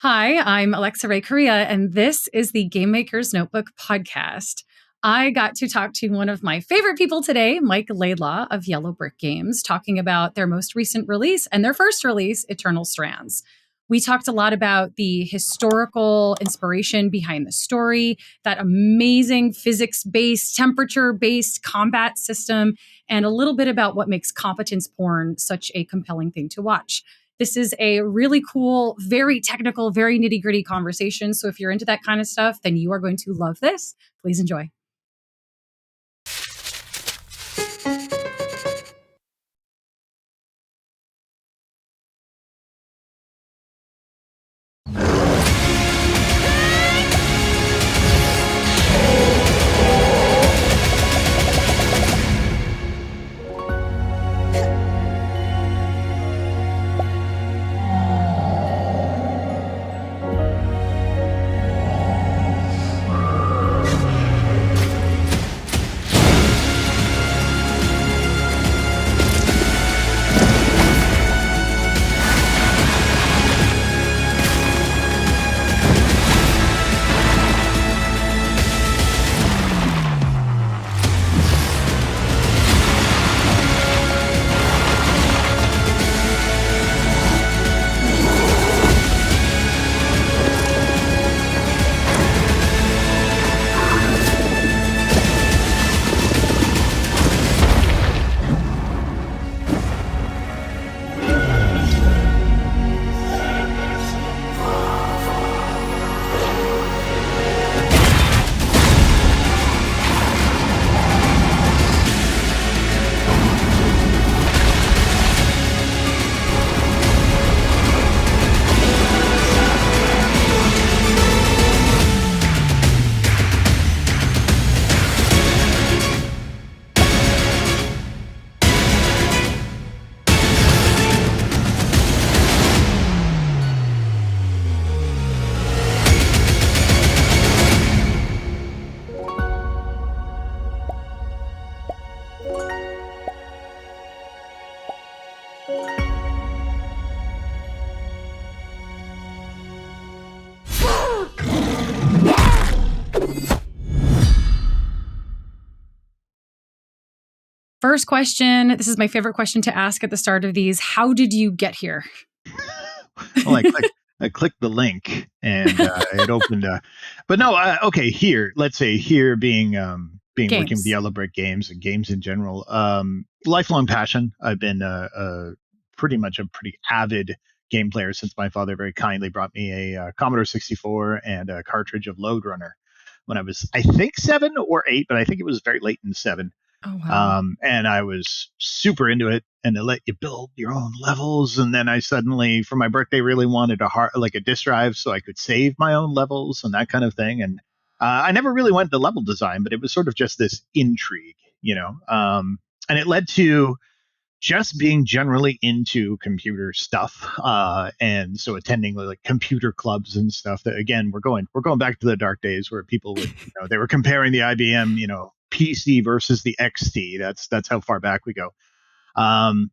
Hi, I'm Alexa Ray Corriea, and this is the Game Maker's Notebook podcast. I got to talk to one of my favorite people today, Mike Laidlaw of Yellow Brick Games, talking about their most recent release and their first release, Eternal Strands. We talked a lot about the historical inspiration behind the story, that amazing physics-based, temperature-based combat system, and a little bit about what makes competence porn such a compelling thing to watch. This is a really cool, very technical, very nitty gritty conversation. So if you're into that kind of stuff, then you are going to love this. Please enjoy. First question. This is my favorite question to ask at the start of these. How did you get here? Well, I clicked the link and it opened. But no, okay. Here, let's say here being working with Yellow Brick Games and games in general. Lifelong passion. I've been pretty much a pretty avid game player since my father very kindly brought me a Commodore 64 and a cartridge of Lode Runner when I was, I think, 7 or 8, but I think it was very late in 7. Oh, wow. And I was super into it, and they let you build your own levels. And then I suddenly, for my birthday, really wanted a disk drive so I could save my own levels and that kind of thing. And I never really went to level design, but it was sort of just this intrigue, and it led to just being generally into computer stuff, and so attending like computer clubs and stuff. That again, we're going back to the dark days where people would, they were comparing the IBM, PC versus the XT. That's how far back we go. And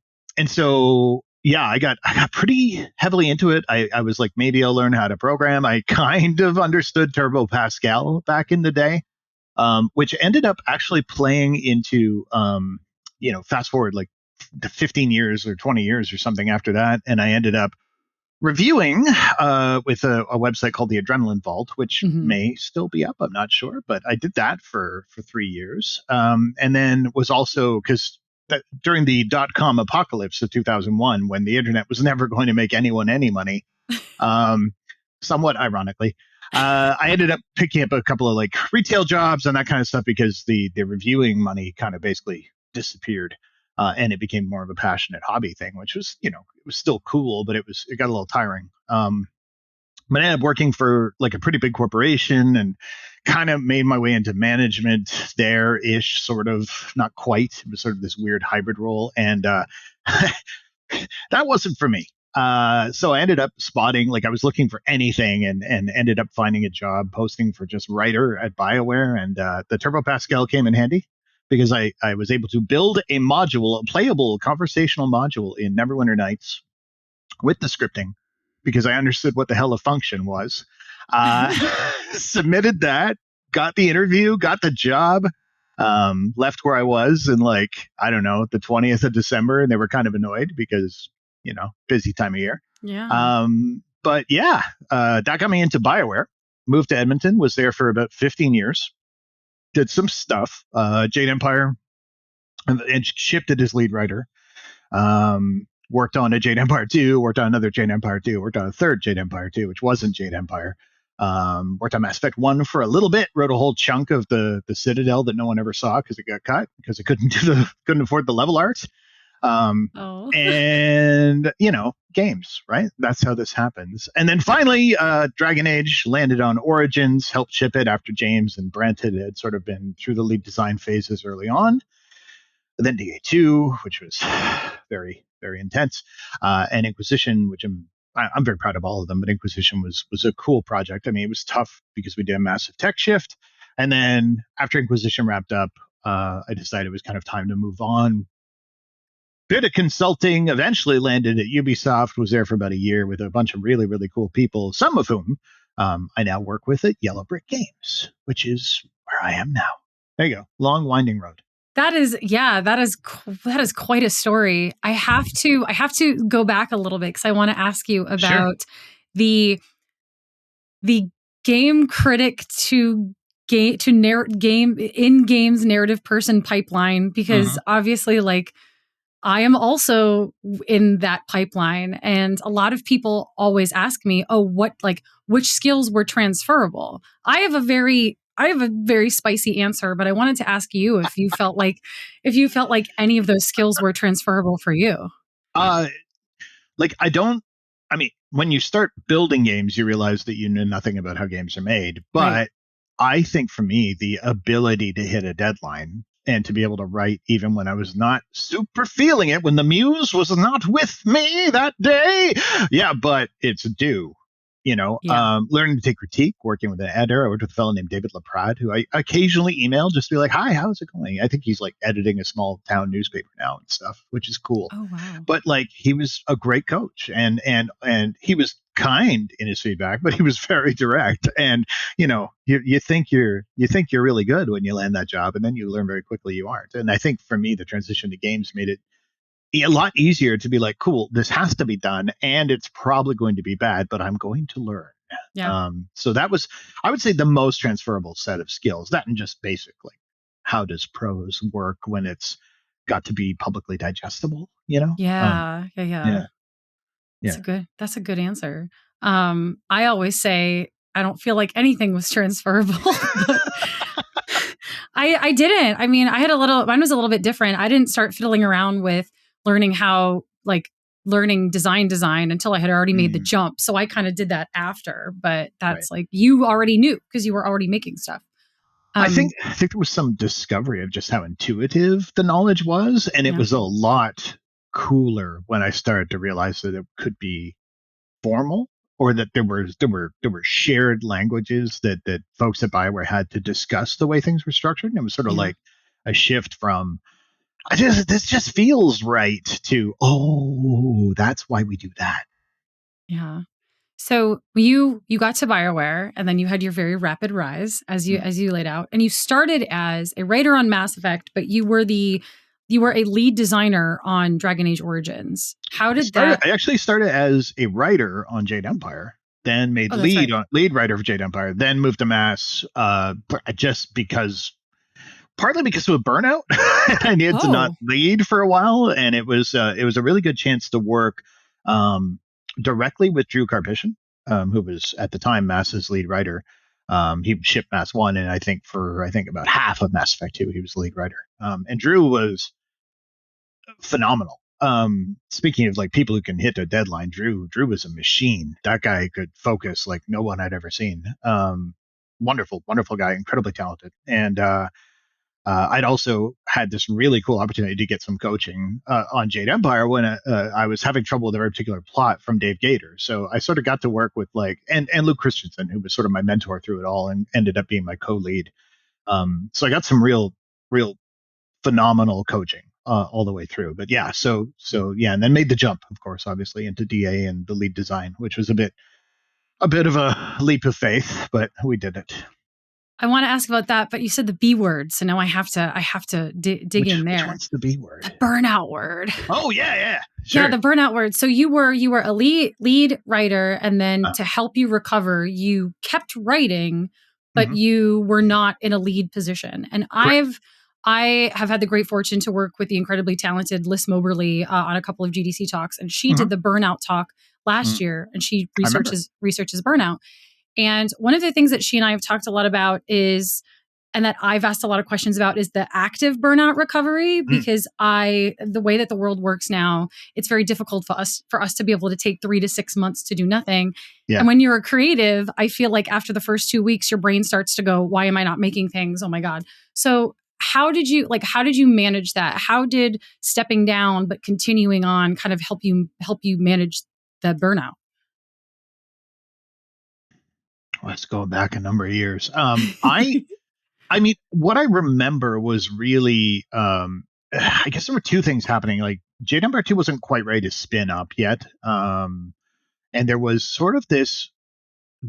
so yeah, I got pretty heavily into it. I was like, maybe I'll learn how to program. I kind of understood Turbo Pascal back in the day, which ended up actually playing into fast forward like 15 years or 20 years or something after that, and I ended up reviewing with a website called the Adrenaline Vault, which may still be up, I'm not sure, but I did that for 3 years, and then was also, because during the dot-com apocalypse of 2001, when the internet was never going to make anyone any money, somewhat ironically, I ended up picking up a couple of like retail jobs and that kind of stuff because the reviewing money kind of basically disappeared. And it became more of a passionate hobby thing, which was, it was still cool, but it got a little tiring. But I ended up working for like a pretty big corporation and kind of made my way into management there-ish, sort of, not quite. It was sort of this weird hybrid role. And that wasn't for me. So I ended up spotting, like I was looking for anything and ended up finding a job posting for just writer at BioWare. And the Turbo Pascal came in handy, because I was able to build a module, a playable conversational module in Neverwinter Nights with the scripting, because I understood what the hell a function was. Uh, Submitted that, got the interview, got the job, left where I was in like, I don't know, the 20th of December, and they were kind of annoyed because, busy time of year. Yeah. But yeah, that got me into BioWare. Moved to Edmonton, was there for about 15 years, did some stuff, Jade Empire, and shipped it as lead writer. Worked on a Jade Empire 2, worked on another Jade Empire 2, worked on a third Jade Empire 2, which wasn't Jade Empire. Worked on Mass Effect 1 for a little bit, wrote a whole chunk of the Citadel that no one ever saw because it got cut because it couldn't afford the level art. Oh. And games, right? That's how this happens. And then finally, Dragon Age landed on Origins, helped ship it after James and Brent had sort of been through the lead design phases early on. And then DA2, which was very, very intense, and Inquisition, which I'm very proud of all of them, but Inquisition was a cool project. I mean, it was tough because we did a massive tech shift. And then after Inquisition wrapped up, I decided it was kind of time to move on. Bit of consulting, eventually landed at Ubisoft, was there for about a year with a bunch of really, really cool people, some of whom I now work with at Yellow Brick Games, which is where I am now. There you go. Long, winding road. That is quite a story. I have to go back a little bit because I want to ask you about the game critic to game in games narrative person pipeline, because obviously, like, I am also in that pipeline, and a lot of people always ask me, "Oh, which skills were transferable?" I have a very spicy answer, but I wanted to ask you if you felt like any of those skills were transferable for you. When you start building games, you realize that you know nothing about how games are made. But Right. I think for me, the ability to hit a deadline and to be able to write even when I was not super feeling it, when the muse was not with me that day. Yeah, but it's due. Yeah. Learning to take critique, working with an editor. I worked with a fellow named David Laprade, who I occasionally email just to be like, "Hi, how's it going?" I think he's like editing a small town newspaper now and stuff, which is cool. Oh, wow. But like, he was a great coach, and he was kind in his feedback, but he was very direct. And you think you're really good when you land that job, and then you learn very quickly you aren't. And I think for me, the transition to games made it a lot easier to be like, cool, this has to be done, and it's probably going to be bad, but I'm going to learn. Yeah. So that was, I would say, the most transferable set of skills. That and just basically, how does prose work when it's got to be publicly digestible? Yeah. Yeah. That's a good answer. I always say I don't feel like anything was transferable, but I didn't. I mean, mine was a little bit different. I didn't start fiddling around with learning design until I had already made the jump. So I kind of did that after, but that's Right. like, you already knew because you were already making stuff. I think there was some discovery of just how intuitive the knowledge was, and it was a lot cooler when I started to realize that it could be formal, or that there were shared languages that folks at BioWare had to discuss the way things were structured. And it was sort of like a shift from this just feels right to, oh, that's why we do that. Yeah. So you got to BioWare, and then you had your very rapid rise as you laid out, and you started as a writer on Mass Effect, but you were a lead designer on Dragon Age Origins. How did that? I actually started as a writer on Jade Empire, then made lead writer of Jade Empire, then moved to Mass, just because. Partly because of burnout, I needed to not lead for a while, and it was a really good chance to work directly with Drew Karpyshyn, who was at the time Mass's lead writer. He shipped Mass 1, and I think about half of Mass Effect 2, he was the lead writer. And Drew was phenomenal. Speaking of like people who can hit a deadline, Drew was a machine. That guy could focus like no one I'd ever seen. Wonderful guy, incredibly talented. And I'd also had this really cool opportunity to get some coaching on Jade Empire when I was having trouble with a very particular plot from Dave Gator. So I sort of got to work with and Luke Christensen, who was sort of my mentor through it all and ended up being my co-lead. So I got some real phenomenal coaching all the way through. But yeah, so yeah, and then made the jump, of course, obviously into DA and the lead design, which was a bit of a leap of faith, but we did it. I want to ask about that, but you said the B word, so now I have to dig in there. Which one's the B word? The burnout word. Oh yeah, sure. Yeah, the burnout word. So you were a lead writer, and then to help you recover, you kept writing, but you were not in a lead position. And Correct. I have had the great fortune to work with the incredibly talented Liz Moberly on a couple of GDC talks, and she did the burnout talk last year, and she researches burnout. And one of the things that she and I have talked a lot about is, and that I've asked a lot of questions about, is the active burnout recovery, because the way that the world works now, it's very difficult for us to be able to take 3 to 6 months to do nothing. Yeah. And when you're a creative, I feel like after the first 2 weeks, your brain starts to go, why am I not making things? Oh my God. So how did you manage that? How did stepping down but continuing on kind of help you manage the burnout? Let's go back a number of years. I mean, what I remember was really, I guess there were two things happening. Like Jade Empire 2 wasn't quite ready to spin up yet. And there was sort of this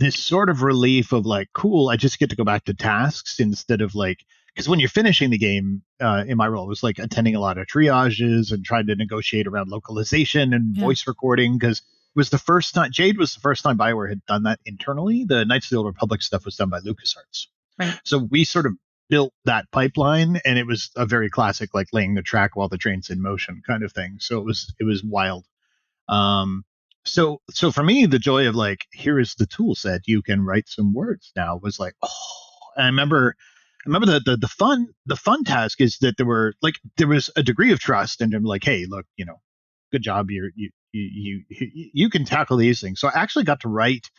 sort of relief of like, cool, I just get to go back to tasks instead of like, because when you're finishing the game, in my role, it was like attending a lot of triages and trying to negotiate around localization and voice recording, because it was the first time, Jade was the first time BioWare had done that internally. The Knights of the Old Republic stuff was done by LucasArts. Right. So we sort of built that pipeline, and it was a very classic, like laying the track while the train's in motion kind of thing. So it was wild. So for me, the joy of like, here is the tool set, you can write some words now, was like, oh, and I remember the fun task is that there was a degree of trust, and I'm like, hey, look, good job, you can tackle these things. So I actually got to write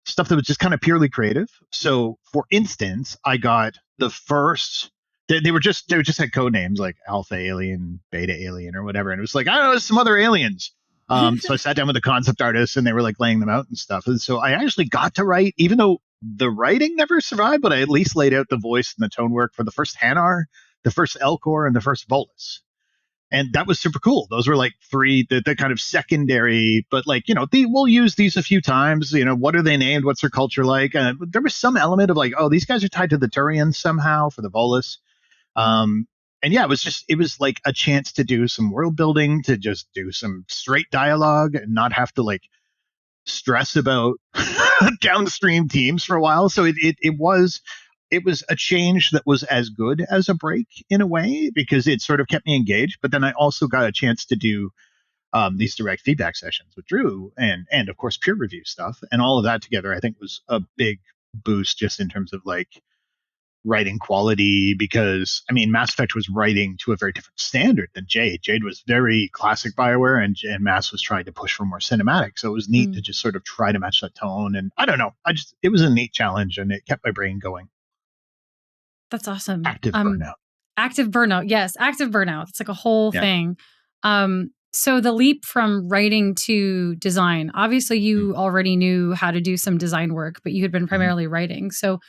stuff that was just kind of purely creative. So for instance, I got the first, they were just had code names like Alpha Alien, Beta Alien, or whatever, and it was like, I don't know, some other aliens. So I sat down with the concept artists, and they were like laying them out and stuff. And so I actually got to write, even though the writing never survived, but I at least laid out the voice and the tone work for the first Hanar, the first Elcor, and the first Volus. And that was super cool. Those were like three, the kind of secondary, but like, we'll use these a few times. What are they named? What's their culture like? And there was some element of like, oh, these guys are tied to the Turians somehow for the Volus. And yeah, it was like a chance to do some world building, to just do some straight dialogue and not have to like stress about downstream teams for a while. So it was a change that was as good as a break in a way, because it sort of kept me engaged. But then I also got a chance to do these direct feedback sessions with Drew and of course peer review stuff, and all of that together I think was a big boost just in terms of like writing quality, because I mean Mass Effect was writing to a very different standard than Jade. Jade was very classic BioWare, and Mass was trying to push for more cinematic. So it was neat to just sort of try to match that tone. And I don't know, it was a neat challenge, and it kept my brain going. That's awesome. Active burnout. Active burnout. Yes, active burnout. It's like a whole thing. So the leap from writing to design, obviously you already knew how to do some design work, but you had been primarily writing. So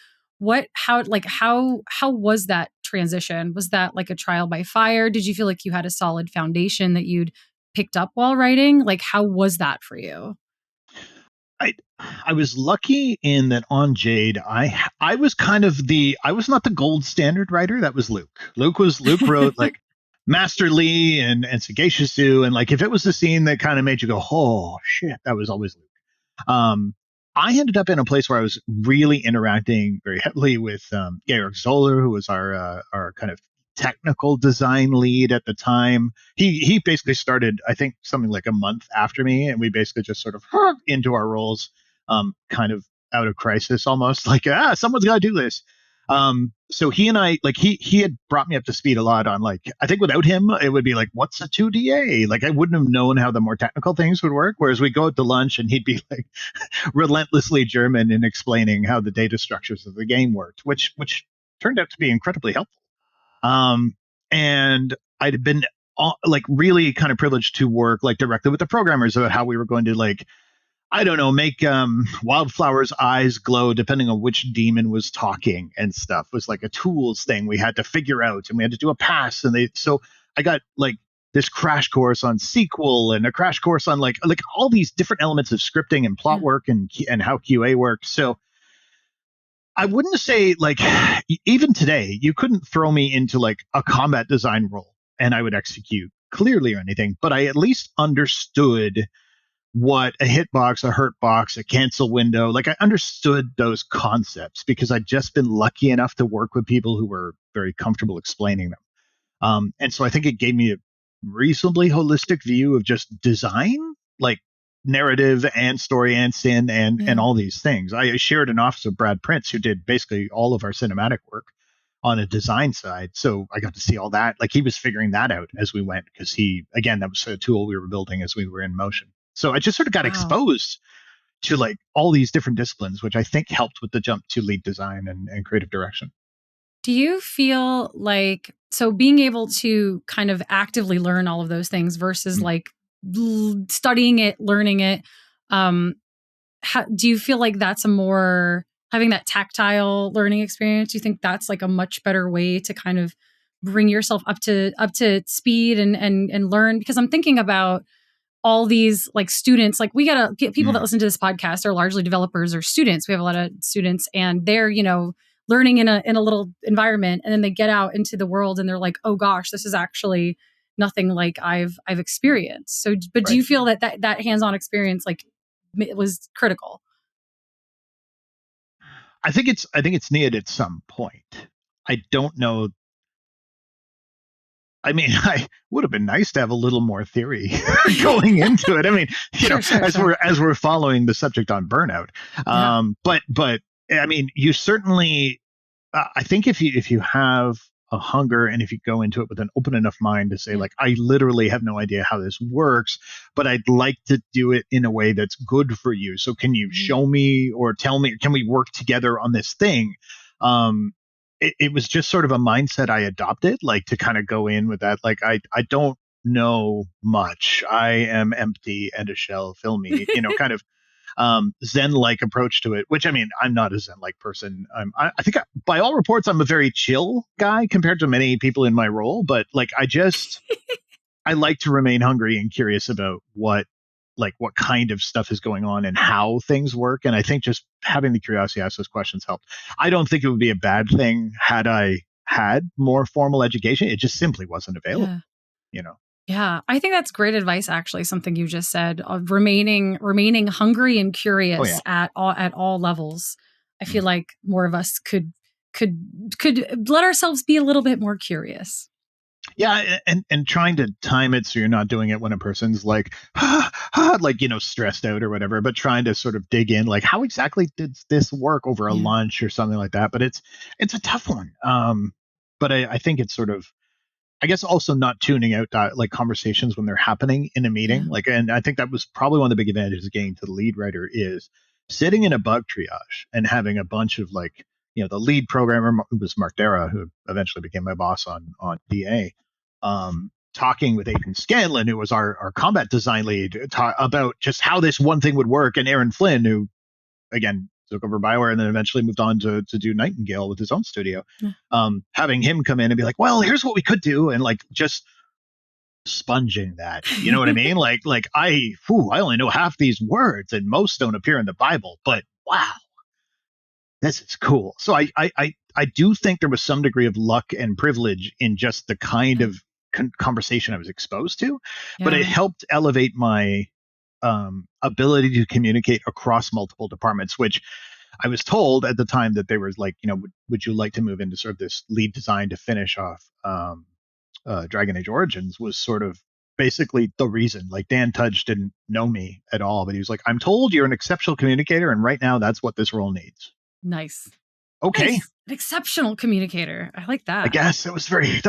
how was that transition? Was that like a trial by fire? Did you feel like you had a solid foundation that you'd picked up while writing? Like, how was that for you? I was lucky in that on Jade, I was kind of I was not the gold standard writer. That was Luke. Luke wrote like Master Lee and Sagacious Zoo, and like if it was the scene that kind of made you go, oh shit, that was always Luke. I ended up in a place where I was really interacting very heavily with Georg Zoller, who was our kind of technical design lead at the time. He basically started, I think, something like a month after me, and we basically just sort of into our roles, kind of out of crisis, almost like someone's got to do this. So he and I, like he had brought me up to speed a lot on like, I think without him it would be like, what's a 2DA? Like I wouldn't have known how the more technical things would work. Whereas we go out to lunch and he'd be like relentlessly German in explaining how the data structures of the game worked, which turned out to be incredibly helpful. And I'd been like really kind of privileged to work like directly with the programmers about how we were going to like, I don't know, make Wildflower's eyes glow depending on which demon was talking and stuff. It was like a tools thing we had to figure out, and we had to do a pass. And so I got like this crash course on SQL and a crash course on like all these different elements of scripting and plot Yeah. work and how QA works. So I wouldn't say like even today you couldn't throw me into like a combat design role and I would execute clearly or anything, but I at least understood what a hitbox, a hurt box, a cancel window, like I understood those concepts because I'd just been lucky enough to work with people who were very comfortable explaining them. And so I think it gave me a reasonably holistic view of just design, like narrative and story and sin and Yeah. all these things. I shared an office with Brad Prince, who did basically all of our cinematic work on a design side. So I got to see all that. Like he was figuring that out as we went because that was a tool we were building as we were in motion. So I just sort of got Wow. exposed to like all these different disciplines, which I think helped with the jump to lead design and creative direction. Do you feel like, so being able to kind of actively learn all of those things versus Mm. like studying it, learning it, do you feel like that's a more, having that tactile learning experience, do you think that's like a much better way to kind of bring yourself up to speed and learn? Because I'm thinking about all these like students, like we gotta get people that listen to this podcast are largely developers or students. We have a lot of students and they're, learning in a little environment, and then they get out into the world and they're like, oh gosh, this is actually nothing like I've experienced. So, but do Right. you feel that hands-on experience, like, it was critical? I think it's needed at some point. I don't know. I mean, I would have been nice to have a little more theory going into it. I mean, Sure. as we're following the subject on burnout, Yeah. but I mean, you certainly. I think if you have a hunger and if you go into it with an open enough mind to say Yeah. like, I literally have no idea how this works, but I'd like to do it in a way that's good for you. So can you Mhm. show me or tell me? Can we work together on this thing? Um, it was just sort of a mindset I adopted, like to kind of go in with that. Like I don't know much. I am empty and a shell. Fill me, kind of Zen like approach to it, which I mean, I'm not a Zen like person. I think by all reports, I'm a very chill guy compared to many people in my role, but like I like to remain hungry and curious about what kind of stuff is going on and how things work. And I think just having the curiosity to ask those questions helped. I don't think it would be a bad thing had I had more formal education. It just simply wasn't available, Yeah. you know? Yeah, I think that's great advice. Actually, something you just said of remaining hungry and Oh curious yeah. at all levels. I feel Mm. like more of us could let ourselves be a little bit more curious. Yeah, and trying to time it so you're not doing it when a person's like like stressed out or whatever, but trying to sort of dig in like how exactly did this work over a Yeah, lunch or something like that. But it's a tough one. But I think it's sort of, I guess, also not tuning out like conversations when they're happening in a meeting. yeah, Like, and I think that was probably one of the big advantages of getting to the lead writer is sitting in a bug triage and having a bunch of like, the lead programmer who was Mark Dara, who eventually became my boss on DA, talking with Aidan Scanlon, who was our combat design lead, about just how this one thing would work, and Aaron Flynn, who again took over Bioware and then eventually moved on to do Nightingale with his own studio. yeah. Having him come in and be like, well, here's what we could do, and like just sponging that, you know what I mean? Like I only know half these words, and most don't appear in the Bible, but wow, this is cool. So I do think there was some degree of luck and privilege in just the kind Yeah, of conversation I was exposed to, but it yeah, helped elevate my ability to communicate across multiple departments, which I was told at the time that they were like, would you like to move into sort of this lead design to finish off Dragon Age Origins, was sort of basically the reason. Like Dan Tudge didn't know me at all, but he was like, I'm told you're an exceptional communicator, and right now that's what this role needs. nice, Okay, nice, an exceptional communicator. I like I that. guess that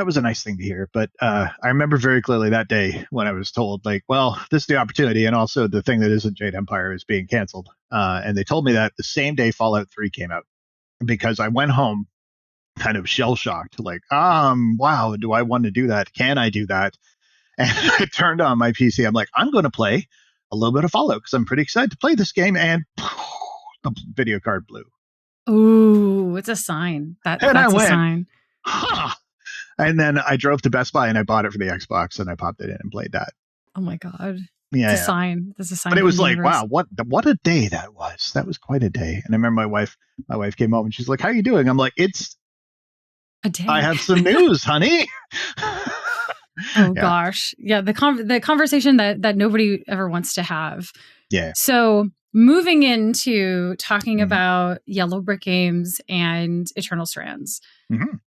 was a nice thing to hear. But I remember very clearly that day when I was told, like, well, this is the opportunity, and also the thing that isn't Jade Empire is being canceled. And they told me that the same day Fallout 3 came out, because I went home kind of shell shocked, like, wow, do I want to do that? Can I do that? And I turned on my PC. I'm like, I'm going to play a little bit of Fallout because I'm pretty excited to play this game. And the video card blew. Ooh, it's a sign. And I That's a went, sign. huh. And then I drove to Best Buy and I bought it for the Xbox and I popped it in and played that. Oh my God. Yeah, It's a yeah. sign. That's a sign But it from was the like, universe. wow, what a day that was. That was quite a day. And I remember my wife came home and she's like, "How are you doing?" I'm like, A I day. have some news, honey." Oh Yeah. gosh. Yeah, the conversation that nobody ever wants to have. Yeah. So, moving into talking Mm-hmm. about Yellow Brick Games and Eternal Strands. Mm-hmm.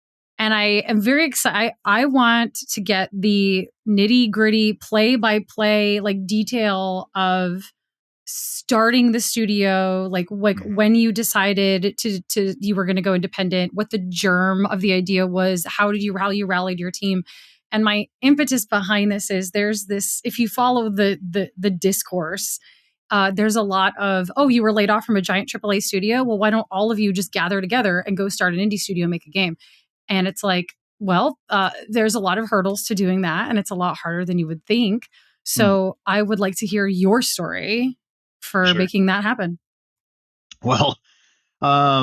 And I am very excited. I want to get the nitty gritty play by play, like detail of starting the studio, like when you decided to you were going to go independent, what the germ of the idea was, how you rallied your team. And my impetus behind this is there's this, if you follow the discourse, there's a lot of, oh, you were laid off from a giant AAA studio. Well, why don't all of you just gather together and go start an indie studio and make a game? And it's like, well, there's a lot of hurdles to doing that, and it's a lot harder than you would think. Mm, So I would like to hear your story for sure. making that happen. Well, I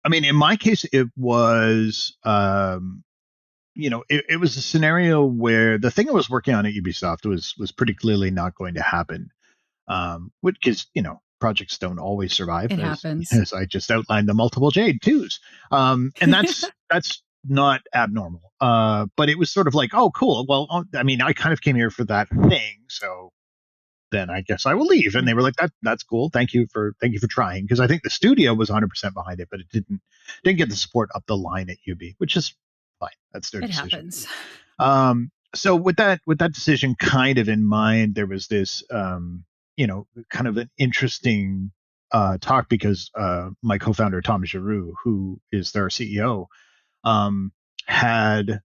mean, in my case, it was, it was a scenario where the thing I was working on at Ubisoft was pretty clearly not going to happen. Which is, projects don't always survive, It as happens. as I just outlined the multiple Jade twos. And that's not abnormal. But it was sort of like, oh, cool. Well, I mean, I kind of came here for that thing, so then I guess I will leave. And they were like, that's cool. Thank you for trying. Because I think the studio was 100% behind it, but it didn't get the support up the line at UB, which is fine. That's their It decision. happens. So with that decision kind of in mind, there was this kind of an interesting talk because my co-founder Tom Giroux, who is their CEO, had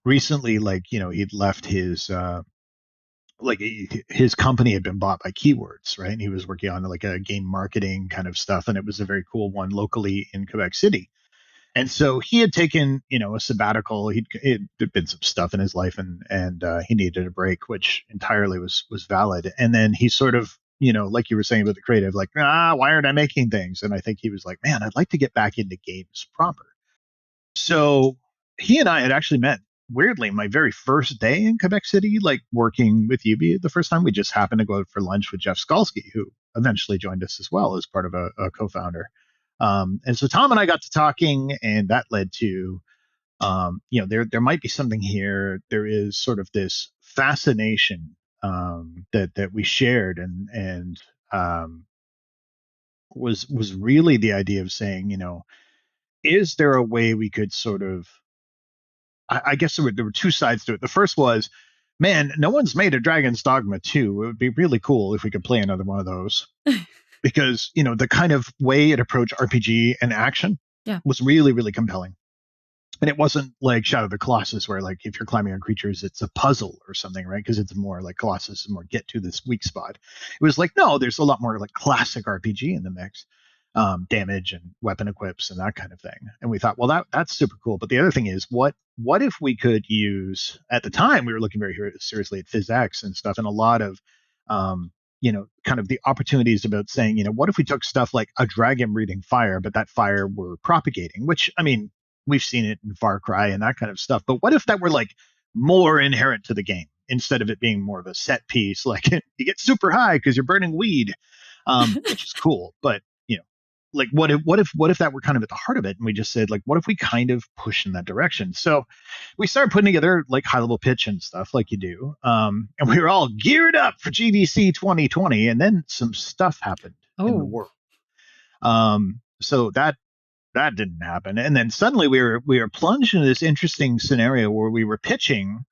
recently, he'd left his company had been bought by Keywords, right? And he was working on like a game marketing kind of stuff, and it was a very cool one locally in Quebec City. And so he had taken, a sabbatical. There'd been some stuff in his life, and he needed a break, which entirely was valid. And then he sort of, like you were saying about the creative, like, why aren't I making things? And I think he was like, man, I'd like to get back into games proper. So he and I had actually met weirdly my very first day in Quebec City, like working with UB the first time. We just happened to go out for lunch with Jeff Skalski, who eventually joined us as well as part of a co-founder. And so Tom and I got to talking, and that led to, there might be something here. There is sort of this fascination that we shared, and was really the idea of saying, is there a way we could sort of, I guess there were two sides to it. The first was, man, no one's made a Dragon's Dogma 2. It would be really cool if we could play another one of those. Because, the kind of way it approached RPG and action Yeah. was really, really compelling. And it wasn't like Shadow of the Colossus, where like if you're climbing on creatures, it's a puzzle or something, right? Because it's more like Colossus is more get to this weak spot. It was like, no, there's a lot more like classic RPG in the mix. Damage and weapon equips and that kind of thing. And we thought, well, that's super cool. But the other thing is, what if we could use, at the time we were looking very seriously at PhysX and stuff, and a lot of kind of the opportunities about saying, what if we took stuff like a dragon breathing fire, but that fire were propagating, which, I mean, we've seen it in Far Cry and that kind of stuff. But what if that were like more inherent to the game instead of it being more of a set piece? Like you get super high because you're burning weed, which is cool. But like what if that were kind of at the heart of it? And we just said, like, what if we kind of push in that direction? So we started putting together like high level pitch and stuff like you do. And we were all geared up for GDC 2020, and then some stuff happened in the world. So that didn't happen. And then suddenly we were plunged into this interesting scenario where we were pitching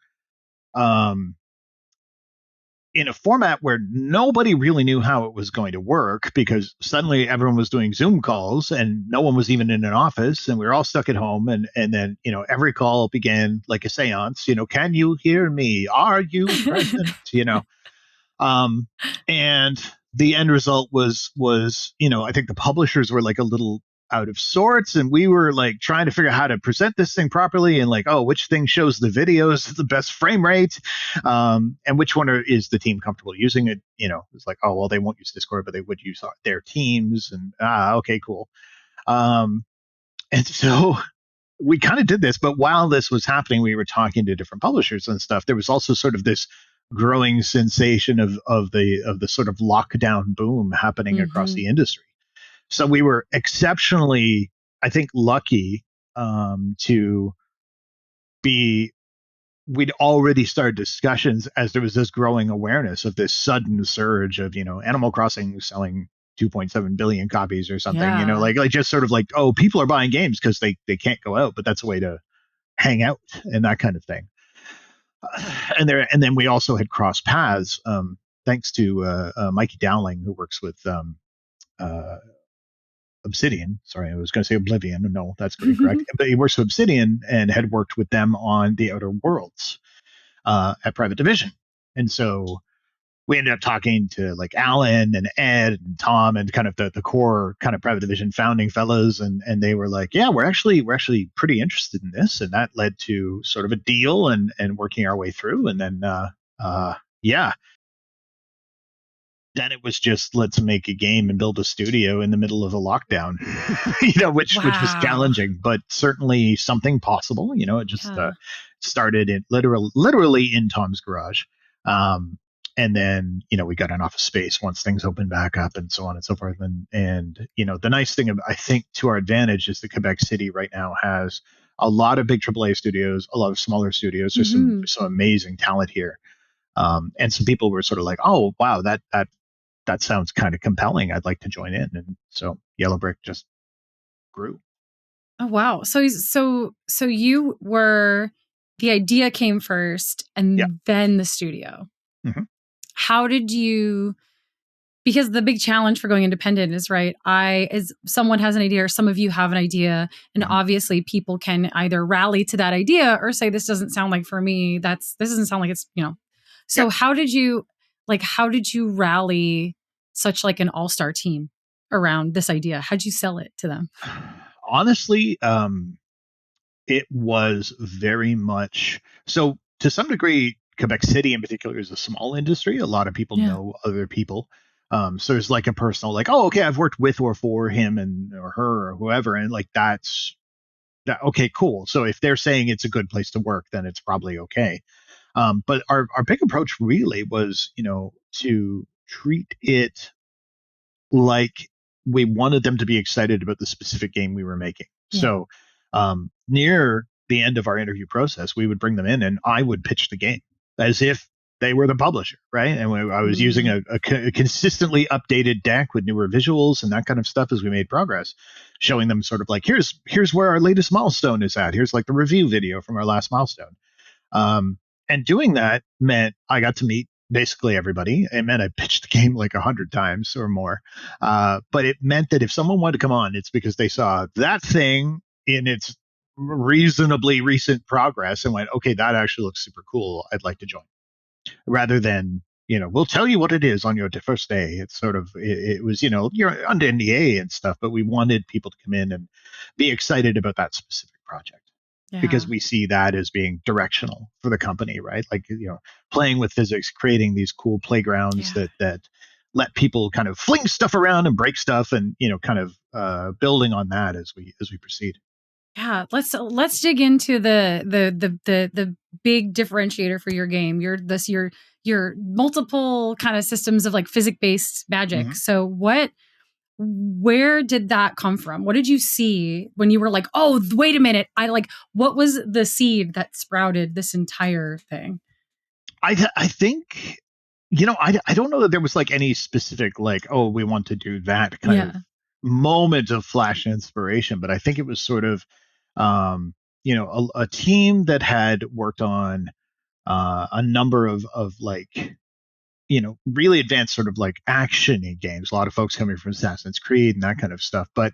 in a format where nobody really knew how it was going to work, because suddenly everyone was doing Zoom calls and no one was even in an office, and we were all stuck at home. And then, every call began like a seance, can you hear me? Are you present? And the end result was, I think the publishers were like a little out of sorts, and we were like trying to figure out how to present this thing properly, and like, oh, which thing shows the videos the best frame rate, and which one is the team comfortable using it. It's like, oh, well, they won't use Discord, but they would use their Teams, and okay, cool. And so we kind of did this, but while this was happening, we were talking to different publishers and stuff. There was also sort of this growing sensation of the sort of lockdown boom happening across Mm-hmm. the industry. So we were exceptionally, I think, lucky to be. We'd already started discussions as there was this growing awareness of this sudden surge of Animal Crossing selling 2.7 billion copies or something. Yeah. Like just sort of like, oh, people are buying games because they can't go out, but that's a way to hang out and that kind of thing. And then we also had crossed paths, thanks to Mikey Dowling, who works with uh, Obsidian. Sorry, I was going to say Oblivion. No, that's incorrect. But he works with Obsidian and had worked with them on the Outer Worlds at Private Division. And so we ended up talking to like Alan and Ed and Tom and kind of the core kind of Private Division founding fellows, and they were like, yeah, we're actually pretty interested in this, and that led to sort of a deal and working our way through, and then yeah, then it was just let's make a game and build a studio in the middle of a lockdown, which was Wow. challenging, but certainly something possible. It just Yeah. started in literally in Tom's garage. Um, and then we got an office space once things opened back up and so on and so forth. And the nice thing I think to our advantage is that Quebec City right now has a lot of big AAA studios, a lot of smaller studios. There's some Mm-hmm. some amazing talent here. And some people were sort of like, oh wow, that sounds kind of compelling. I'd like to join in. And so Yellow Brick just grew. Oh wow. So you were the idea came first Yeah. and then the studio. Hmm. How did you because the big challenge for going independent is right. As someone has an idea or some of you have an idea, and Hmm. obviously people can either rally to that idea or say this doesn't sound like for me. This doesn't sound like it's. Yeah. So how did you rally such like an all-star team around this idea? How'd you sell it to them? Honestly, it was very much so to some degree. Quebec City in particular is a small industry. A lot of people Yeah. know other people. So there's like a personal, like, oh, okay, I've worked with or for him and or her or whoever, and like that's that. Okay, cool. So if they're saying it's a good place to work, then it's probably okay. But our big approach really was, to treat it like we wanted them to be excited about the specific game we were making. Yeah. So near the end of our interview process, we would bring them in and I would pitch the game as if they were the publisher, right? And I was using Mm. a consistently updated deck with newer visuals and that kind of stuff as we made progress, showing them sort of like, here's where our latest milestone is at. Here's like the review video from our last milestone. Um, and doing that meant I got to meet basically everybody. It meant I pitched the game like 100 times or more. But it meant that if someone wanted to come on, it's because they saw that thing in its reasonably recent progress and went, okay, that actually looks super cool. I'd like to join. Rather than, we'll tell you what it is on your first day. It's sort of, it was, you're under NDA and stuff, but we wanted people to come in and be excited about that specific project because Yeah. we see that as being directional for the company, right? Like, playing with physics, creating these cool playgrounds Yeah. that let people kind of fling stuff around and break stuff, and kind of building on that as we proceed. Yeah, let's dig into the big differentiator for your game. Your multiple kind of systems of like physics based magic. Mm-hmm. So where did that come from? What did you see when you were like, oh, wait a minute? What was the seed that sprouted this entire thing? I think I don't know that there was like any specific like, oh, we want to do that kind of Yeah. moment of flash inspiration, but I think it was sort of um, a team that had worked on a number of like really advanced sort of like action games. A lot of folks coming from Assassin's Creed and that kind of stuff, but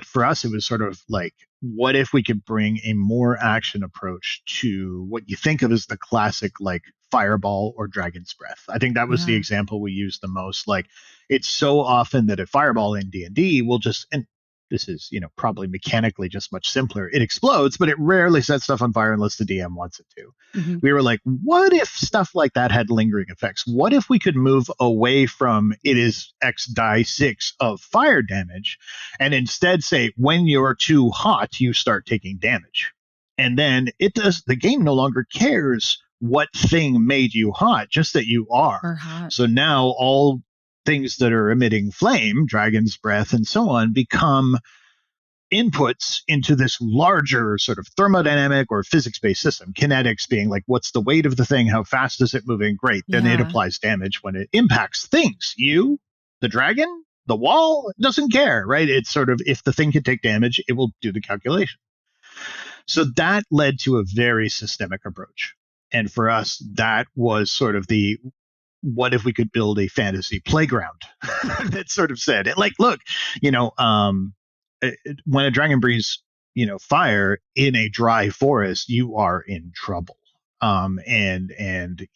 for us it was sort of like, what if we could bring a more action approach to what you think of as the classic like Fireball or Dragon's Breath. I think that was the Yeah. example we used the most. Like, it's so often that at Fireball in D&D we'll just, and this is, probably mechanically just much simpler. It explodes, but it rarely sets stuff on fire unless the DM wants it to. Mhm. We were like, what if stuff like that had lingering effects? What if we could move away from it is X die 6 of fire damage and instead say, when you're too hot, you start taking damage. And then the game no longer cares what thing made you hot, just that you are. Or hot. So now all things that are emitting flame, dragon's breath, and so on, become inputs into this larger sort of thermodynamic or physics-based system. Kinetics being like, what's the weight of the thing? How fast is it moving? Great. Then it Yeah. applies damage when it impacts things. You, the dragon, the wall, doesn't care, right? It's sort of, if the thing can take damage, it will do the calculation. So that led to a very systemic approach. And for us, that was sort of the, what if we could build a fantasy playground that sort of said, like, look, when a dragon breathes, fire in a dry forest, you are in trouble. And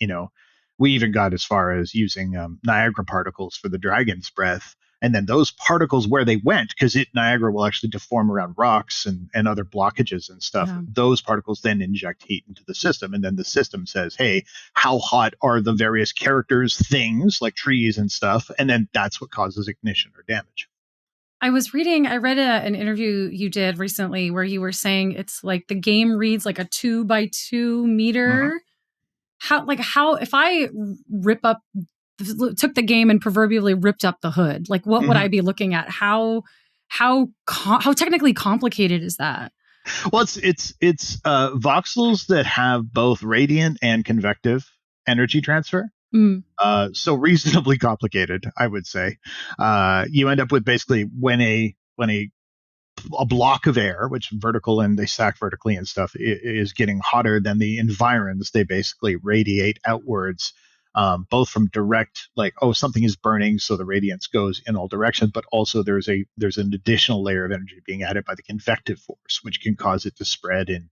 we even got as far as using Niagara particles for the dragon's breath. And then those particles, where they went, because Niagara will actually deform around rocks and other blockages and stuff. Yeah. Those particles then inject heat into the system. And then the system says, hey, how hot are the various characters, things like trees and stuff? And then that's what causes ignition or damage. I read an interview you did recently where you were saying it's like the game reads like a 2x2 meter. Mm-hmm. If I took the game and proverbially ripped up the hood, like what would I be looking at? How technically complicated is that? Well, it's voxels that have both radiant and convective energy transfer. So reasonably complicated, I would say. You end up with basically when a block of air, which vertical and they stack vertically and stuff, is getting hotter than the environs, they basically radiate outwards, both from direct, like, oh, something is burning, so the radiance goes in all directions, but also there's an additional layer of energy being added by the convective force, which can cause it to spread in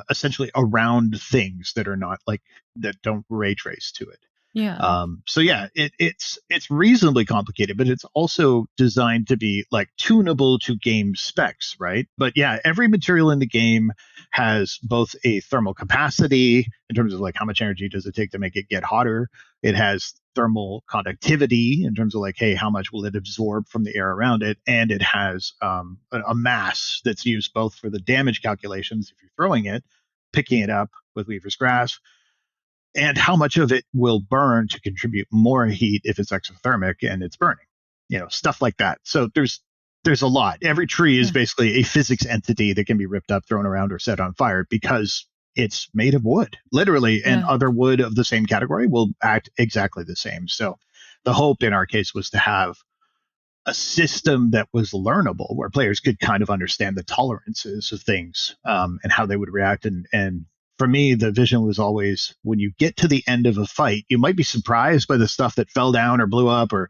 essentially around things that are not like that don't ray trace to it. Yeah. So yeah, it's reasonably complicated, but it's also designed to be like tunable to game specs, right? But yeah, every material in the game has both a thermal capacity in terms of like how much energy does it take to make it get hotter. It has thermal conductivity in terms of like, hey, how much will it absorb from the air around it? And it has a mass that's used both for the damage calculations if you're throwing it, picking it up with Weaver's Grasp, and how much of it will burn to contribute more heat if it's exothermic and it's burning, stuff like that. So there's a lot. Every tree is basically a physics entity that can be ripped up, thrown around, or set on fire because it's made of wood, literally, and other wood of the same category will act exactly the same. So the hope in our case was to have a system that was learnable, where players could kind of understand the tolerances of things and how they would react. And for me, the vision was always, when you get to the end of a fight, you might be surprised by the stuff that fell down or blew up or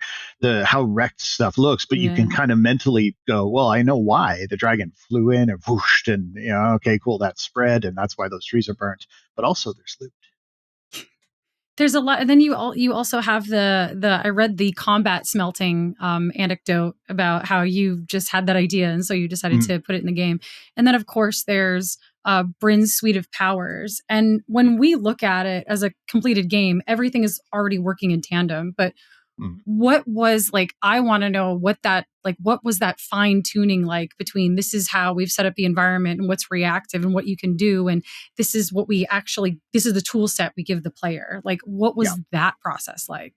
how wrecked stuff looks, but you can kind of mentally go, well, I know why the dragon flew in and whooshed and, okay, cool, that spread, and that's why those trees are burnt. But also there's loot. There's a lot, and then you also have the I read the combat smelting anecdote about how you just had that idea, and so you decided to put it in the game. And then, of course, there's Bryn's Suite of Powers. And when we look at it as a completed game, everything is already working in tandem. But what was like? I want to know what was that fine tuning like between this is how we've set up the environment and what's reactive and what you can do, and this is what this is the tool set we give the player. Like, what was that process like?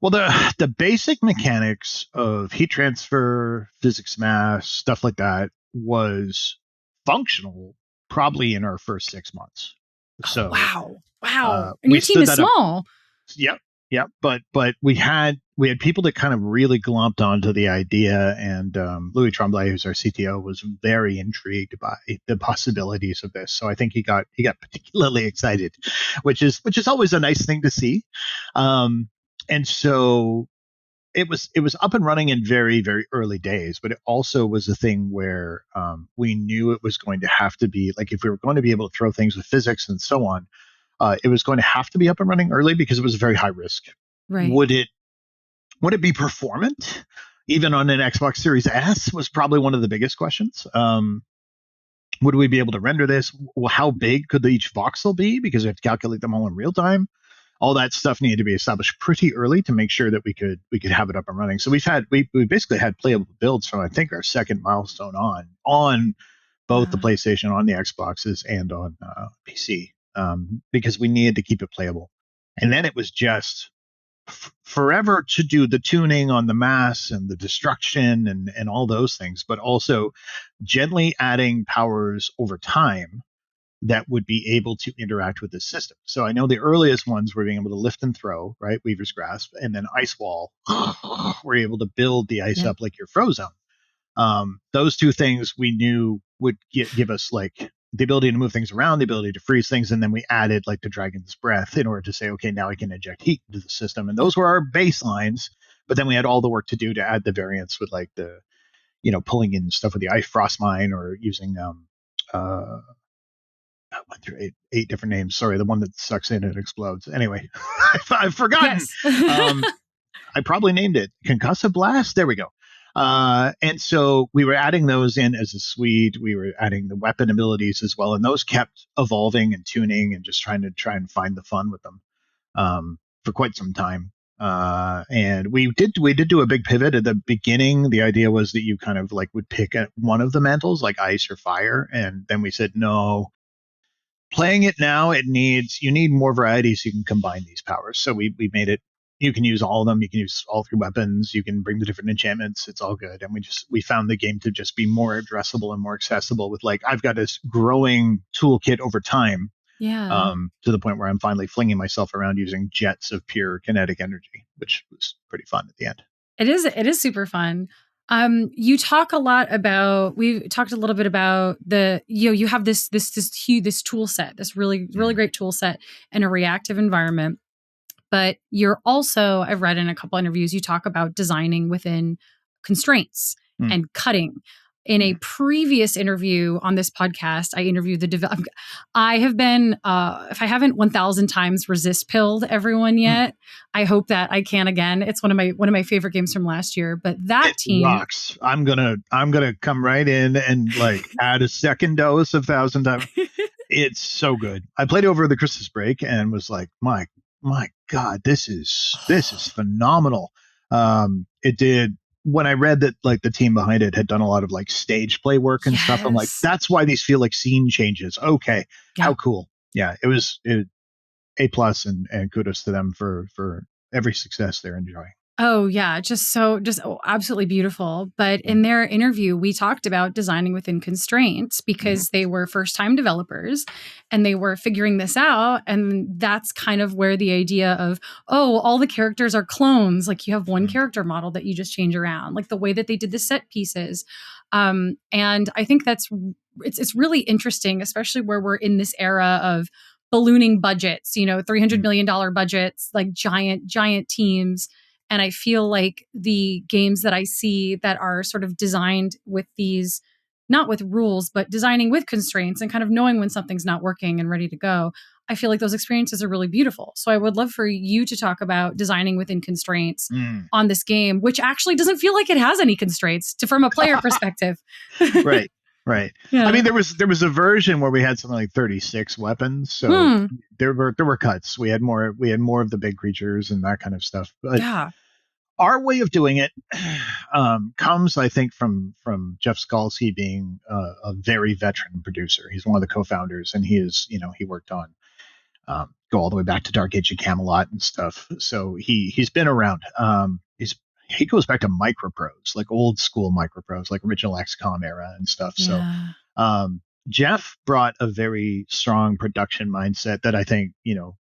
Well, the basic mechanics of heat transfer, physics mass, stuff like that was functional probably in our first 6 months. So wow, and your team is small. Yep. But we had people that kind of really glomped onto the idea, and Louis Tremblay, who's our CTO, was very intrigued by the possibilities of this. So I think he got particularly excited, which is always a nice thing to see. And so it was up and running in very, very early days, but it also was a thing where we knew it was going to have to be like, if we were going to be able to throw things with physics and so on, it was going to have to be up and running early because it was very high risk. Right. Would it be performant? even on an Xbox Series S was probably one of the biggest questions. Would we be able to render this? Well, how big could each voxel be? Because we have to calculate them all in real time. All that stuff needed to be established pretty early to make sure that we could have it up and running. So we basically had playable builds from I think our second milestone on both the Wow. PlayStation, on the Xboxes, and on PC, because we needed to keep it playable. And then it was just forever to do the tuning on the mass and the destruction and all those things, but also gently adding powers over time that would be able to interact with the system. So I know the earliest ones were being able to lift and throw, right? Weaver's Grasp, and then Ice Wall, were able to build the ice Yeah. up like your Frozone. Those two things we knew would give us like the ability to move things around, the ability to freeze things, and then we added like the Dragon's Breath in order to say, okay, now I can inject heat into the system. And Yeah. those were our baselines, but then we had all the work to do to add the variants with like the, pulling in stuff with the ice frost mine or using I went through eight different names. Sorry, the one that sucks in and explodes. Anyway, I've forgotten. Yes. I probably named it Concussive Blast. There we go. And so we were adding those in as a suite. We were adding the weapon abilities as well, and those kept evolving and tuning and just trying to find the fun with them for quite some time. And we did do a big pivot at the beginning. The idea was that you kind of like would pick at one of the mantles, like ice or fire, and then we said no. Playing it now, you need more variety so you can combine these powers. So we made it. You can use all of them. You can use all three weapons. You can bring the different enchantments. It's all good. And we found the game to just be more addressable and more accessible with like, I've got this growing toolkit over time, Yeah. to the point where I'm finally flinging myself around using jets of pure kinetic energy, which was pretty fun at the end. It is super fun. You talk a lot about, we talked a little bit about you have this huge tool set, this really great tool set in a reactive environment. But you're also, I've read in a couple interviews, you talk about designing within constraints and cutting. In a previous interview on this podcast, I interviewed I have been, if I haven't 1,000 times resist pilled everyone yet, I hope that I can again. It's one of my favorite games from last year. But that team rocks. I'm gonna come right in and like add a second dose of 1,000 times. It's so good. I played over the Christmas break and was like, my God, this is phenomenal. It did. When I read that like the team behind it had done a lot of like stage play work and stuff, I'm like, that's why these feel like scene changes. Okay, how cool. Yeah, it was A+ and kudos to them for every success they're enjoying. Oh yeah, absolutely beautiful. But in their interview, we talked about designing within constraints because they were first-time developers and they were figuring this out. And that's kind of where the idea of, all the characters are clones. Like you have one character model that you just change around, like the way that they did the set pieces. And I think it's really interesting, especially where we're in this era of ballooning budgets, $300 million budgets, like giant teams. And I feel like the games that I see that are sort of designed with these, not with rules, but designing with constraints and kind of knowing when something's not working and ready to go, I feel like those experiences are really beautiful. So I would love for you to talk about designing within constraints on this game, which actually doesn't feel like it has any constraints from a player perspective. Right. Yeah. I mean, there was a version where we had something like 36 weapons, so there were cuts. We had more of the big creatures and that kind of stuff. But our way of doing it comes, I think, from Jeff Skalski being a very veteran producer. He's one of the co-founders, and he worked on go all the way back to Dark Age of Camelot and stuff. So he's been around. He goes back to microprose, like old school microprose, like original XCOM era and stuff. Yeah. So Jeff brought a very strong production mindset that I think,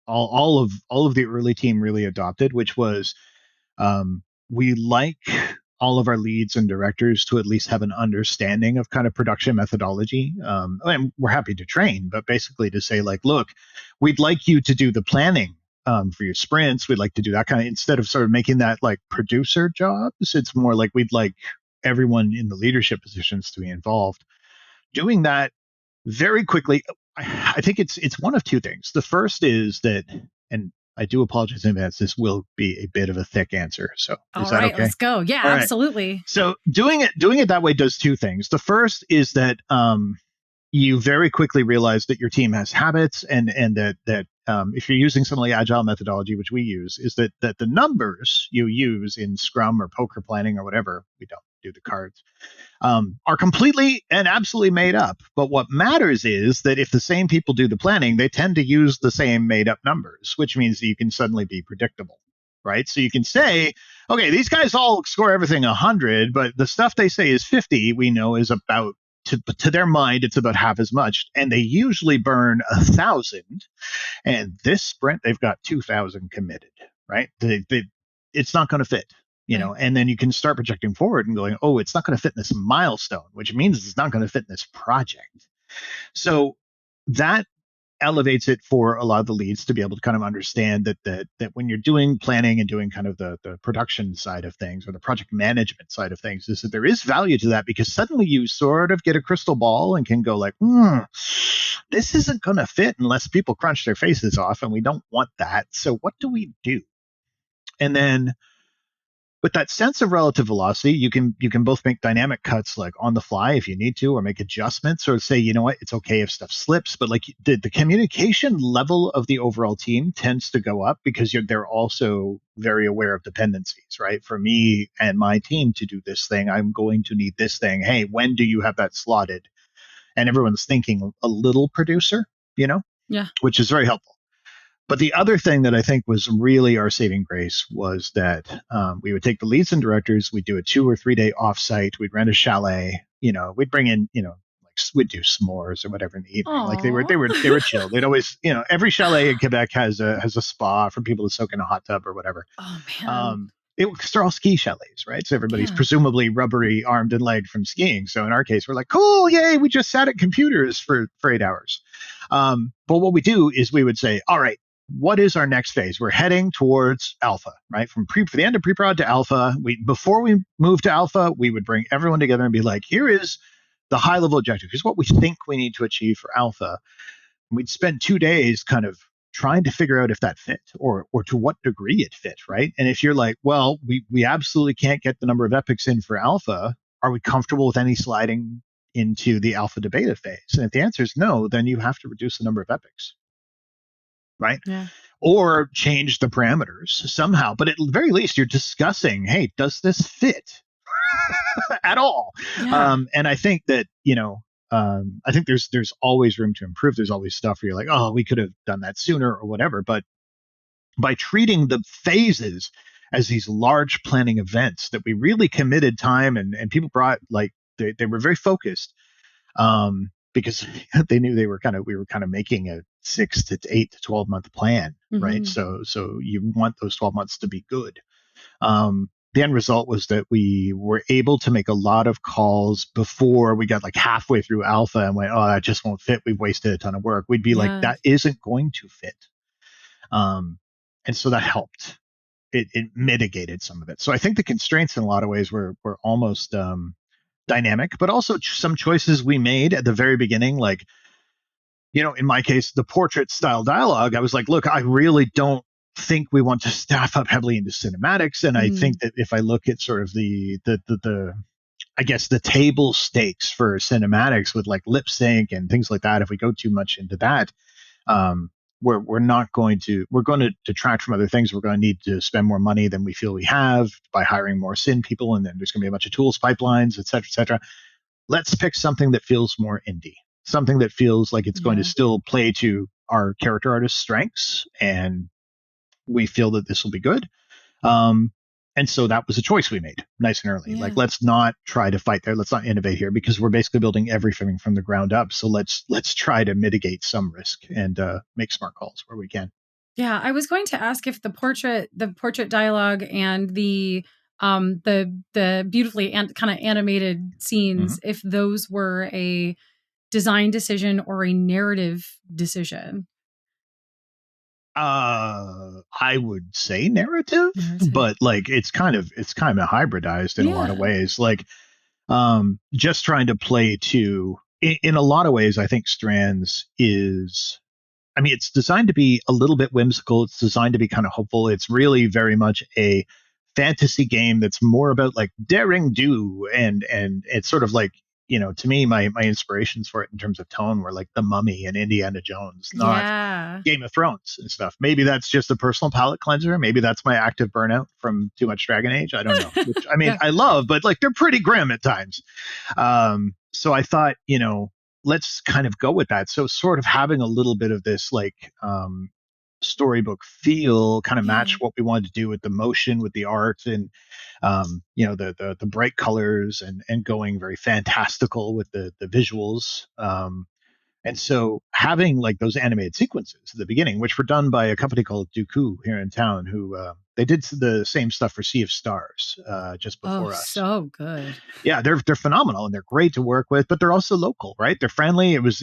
all of the early team really adopted, which was we like all of our leads and directors to at least have an understanding of kind of production methodology. And we're happy to train, but basically to say like, look, we'd like you to do the planning for your sprints. We'd like to do that kind of, instead of sort of making that like producer jobs, it's more like we'd like everyone in the leadership positions to be involved. Doing that very quickly, I think it's one of two things. The first is that, and I do apologize in advance. This will be a bit of a thick answer. So is All that right, okay? let's go. Yeah, All right. absolutely. So doing it that way does two things. The first is that you very quickly realize that your team has habits, and that if you're using some like agile methodology, which we use, is that the numbers you use in Scrum or poker planning or whatever, we don't do the cards, are completely and absolutely made up. But what matters is that if the same people do the planning, they tend to use the same made up numbers, which means that you can suddenly be predictable, right? So you can say, okay, these guys all score everything 100, but the stuff they say is 50, we know is about, to their mind, it's about half as much. And they usually burn 1,000. And this sprint, they've got 2,000 committed, right? It's not going to fit. Right. And then you can start projecting forward and going, oh, it's not going to fit in this milestone, which means it's not going to fit in this project. So that elevates it for a lot of the leads to be able to kind of understand that when you're doing planning and doing kind of the production side of things or the project management side of things, is that there is value to that, because suddenly you sort of get a crystal ball and can go like, this isn't going to fit unless people crunch their faces off, and we don't want that. So what do we do? And then with that sense of relative velocity, you can both make dynamic cuts like on the fly if you need to, or make adjustments, or say, you know what, it's okay if stuff slips. But like the communication level of the overall team tends to go up because they're also very aware of dependencies, right? For me and my team to do this thing, I'm going to need this thing. Hey, when do you have that slotted? And everyone's thinking a little producer, Yeah. which is very helpful. But the other thing that I think was really our saving grace was that we would take the leads and directors, we'd do a 2 or 3 day offsite, we'd rent a chalet, we'd bring in, like we'd do s'mores or whatever in the evening. Like they were chill. They'd always, every chalet in Quebec has a spa for people to soak in a hot tub or whatever. Oh man. They're all ski chalets, right? So everybody's Yeah. presumably rubbery armed and legged from skiing. So in our case, we're like, cool, yay, we just sat at computers for 8 hours. But what we do is we would say, all right, what is our next phase? We're heading towards alpha, right? For the end of pre-prod to alpha. Before we move to alpha, we would bring everyone together and be like, here is the high level objective. Here's what we think we need to achieve for alpha. And we'd spend 2 days kind of trying to figure out if that fit or to what degree it fit, right? And if you're like, well, we absolutely can't get the number of epics in for alpha, are we comfortable with any sliding into the alpha to beta phase? And if the answer is no, then you have to reduce the number of epics, right? Yeah. Or change the parameters somehow. But at the very least, you're discussing, hey, does this fit at all? Yeah. And I think that, I think there's always room to improve. There's always stuff where you're like, oh, we could have done that sooner or whatever. But by treating the phases as these large planning events that we really committed time and people brought, like, they were very focused, because they knew we were kind of making a 6 to 8 to 12 month plan, right? Mm-hmm. So you want those 12 months to be good. The end result was that we were able to make a lot of calls before we got like halfway through alpha and went, oh, that just won't fit. We've wasted a ton of work. We'd be like, Yeah. that isn't going to fit. And so that helped. It mitigated some of it. So I think the constraints in a lot of ways were almost dynamic, but also some choices we made at the very beginning, like, in my case, the portrait style dialogue, I was like, look, I really don't think we want to staff up heavily into cinematics. And I think that if I look at sort of the I guess the table stakes for cinematics with like lip sync and things like that, if we go too much into that, we're going to detract from other things. We're going to need to spend more money than we feel we have by hiring more sin people, and then there's going to be a bunch of tools pipelines, et cetera, et cetera. Let's pick something that feels more indie, something that feels like it's going to still play to our character artist's strengths, and we feel that this will be good. And so that was a choice we made nice and early. Like, let's not try to fight there. Let's not innovate here, because we're basically building everything from the ground up. So let's try to mitigate some risk and make smart calls where we can. Yeah, I was going to ask if the portrait dialogue and the beautifully kind of animated scenes, if those were a design decision or a narrative decision. I would say narrative, but like it's kind of hybridized in a lot of ways. Like, just trying to play to, in a lot of ways, I think Strands is, I mean, it's designed to be a little bit whimsical. It's designed to be kind of hopeful. It's really very much a fantasy game that's more about like daring do, and it's sort of like, to me, my inspirations for it in terms of tone were like The Mummy and Indiana Jones, not Yeah. Game of Thrones and stuff. Maybe that's just a personal palate cleanser. Maybe that's my active burnout from too much Dragon Age. I don't know. Which, I mean, Yeah. I love, but like they're pretty grim at times. So I thought, let's kind of go with that. So sort of having a little bit of this like storybook feel kind of Yeah. match what we wanted to do with the motion, with the art, and the bright colors, and going very fantastical with the visuals. And so having like those animated sequences at the beginning, which were done by a company called Dooku here in town, who they did the same stuff for Sea of Stars just Oh, before us. so good. Yeah, they're phenomenal and they're great to work with, but they're also local, right? They're friendly. It's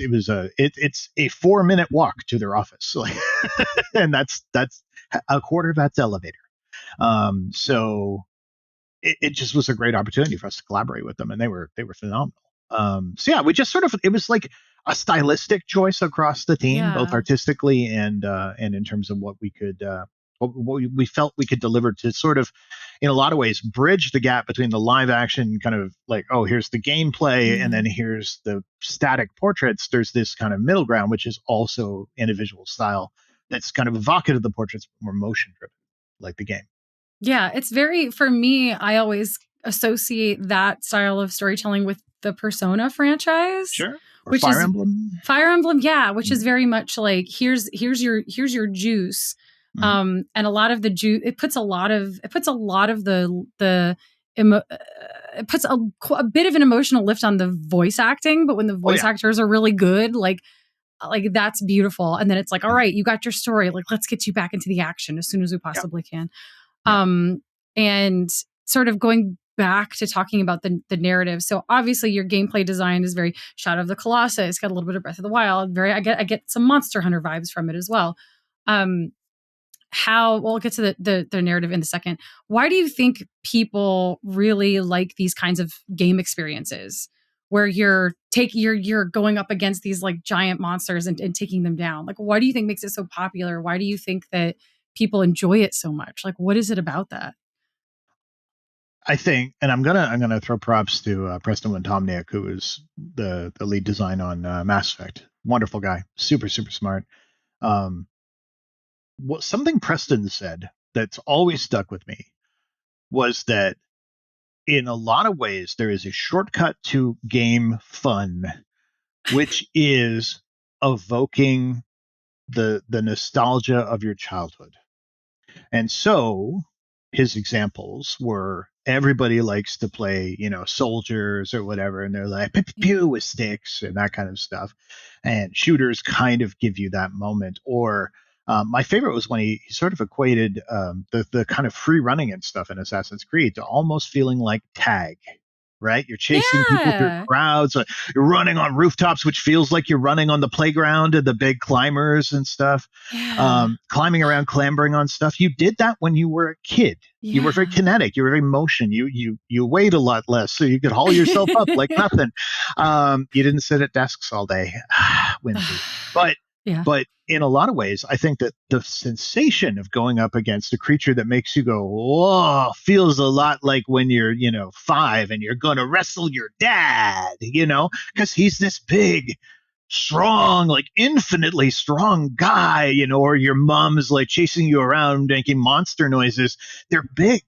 a 4-minute walk to their office, and that's a quarter of that's elevator. So it just was a great opportunity for us to collaborate with them, and they were phenomenal. So yeah, we just sort of, it was like a stylistic choice across the team, both Yeah. artistically and in terms of what we could what we felt we could deliver to sort of, in a lot of ways, bridge the gap between the live action kind of like, oh, here's the gameplay, and then here's the static portraits. There's this kind of middle ground, which is also in a visual style that's kind of evocative of the portraits, but more motion driven, like the game. Yeah, it's very, for me, I always associate that style of storytelling with the Persona franchise. Sure. Or which Fire is Emblem. Fire Emblem, yeah, which is very much like here's your juice. And a lot of the juice, it puts a lot of the it puts a bit of an emotional lift on the voice acting, but when the voice actors are really good, like that's beautiful. And then it's like, all right, you got your story, like let's get you back into the action as soon as we possibly can. And sort of going back to talking about the narrative. So obviously your gameplay design is very Shadow of the Colossus, got a little bit of Breath of the Wild. I get some Monster Hunter vibes from it as well. We'll get to the narrative in a second. Why do you think people really like these kinds of game experiences where you're going up against these like giant monsters and taking them down? Like, why do you think makes it so popular? Why do you think that people enjoy it so much? Like, what is it about that? I think, and I'm gonna throw props to Preston Wintomniak, who is the lead design on Mass Effect. Wonderful guy, super smart. Something Preston said that's always stuck with me was that in a lot of ways there is a shortcut to game fun, which is evoking the nostalgia of your childhood. And so his examples were, everybody likes to play, soldiers or whatever, and they're like pew, pew, pew with sticks and that kind of stuff. And shooters kind of give you that moment. Or my favorite was when he sort of equated the kind of free running and stuff in Assassin's Creed to almost feeling like tag. Right? You're chasing people through crowds. You're running on rooftops, which feels like you're running on the playground and the big climbers and stuff. Climbing around, clambering on stuff. You did that when you were a kid. You were very kinetic. You were very motion. You weighed a lot less, so you could haul yourself up like nothing. You didn't sit at desks all day. Whimsy. But in a lot of ways, I think that the sensation of going up against a creature that makes you go, whoa, feels a lot like when you're, 5 and you're going to wrestle your dad, because he's this big, strong, like infinitely strong guy, or your mom is like chasing you around making monster noises. They're big.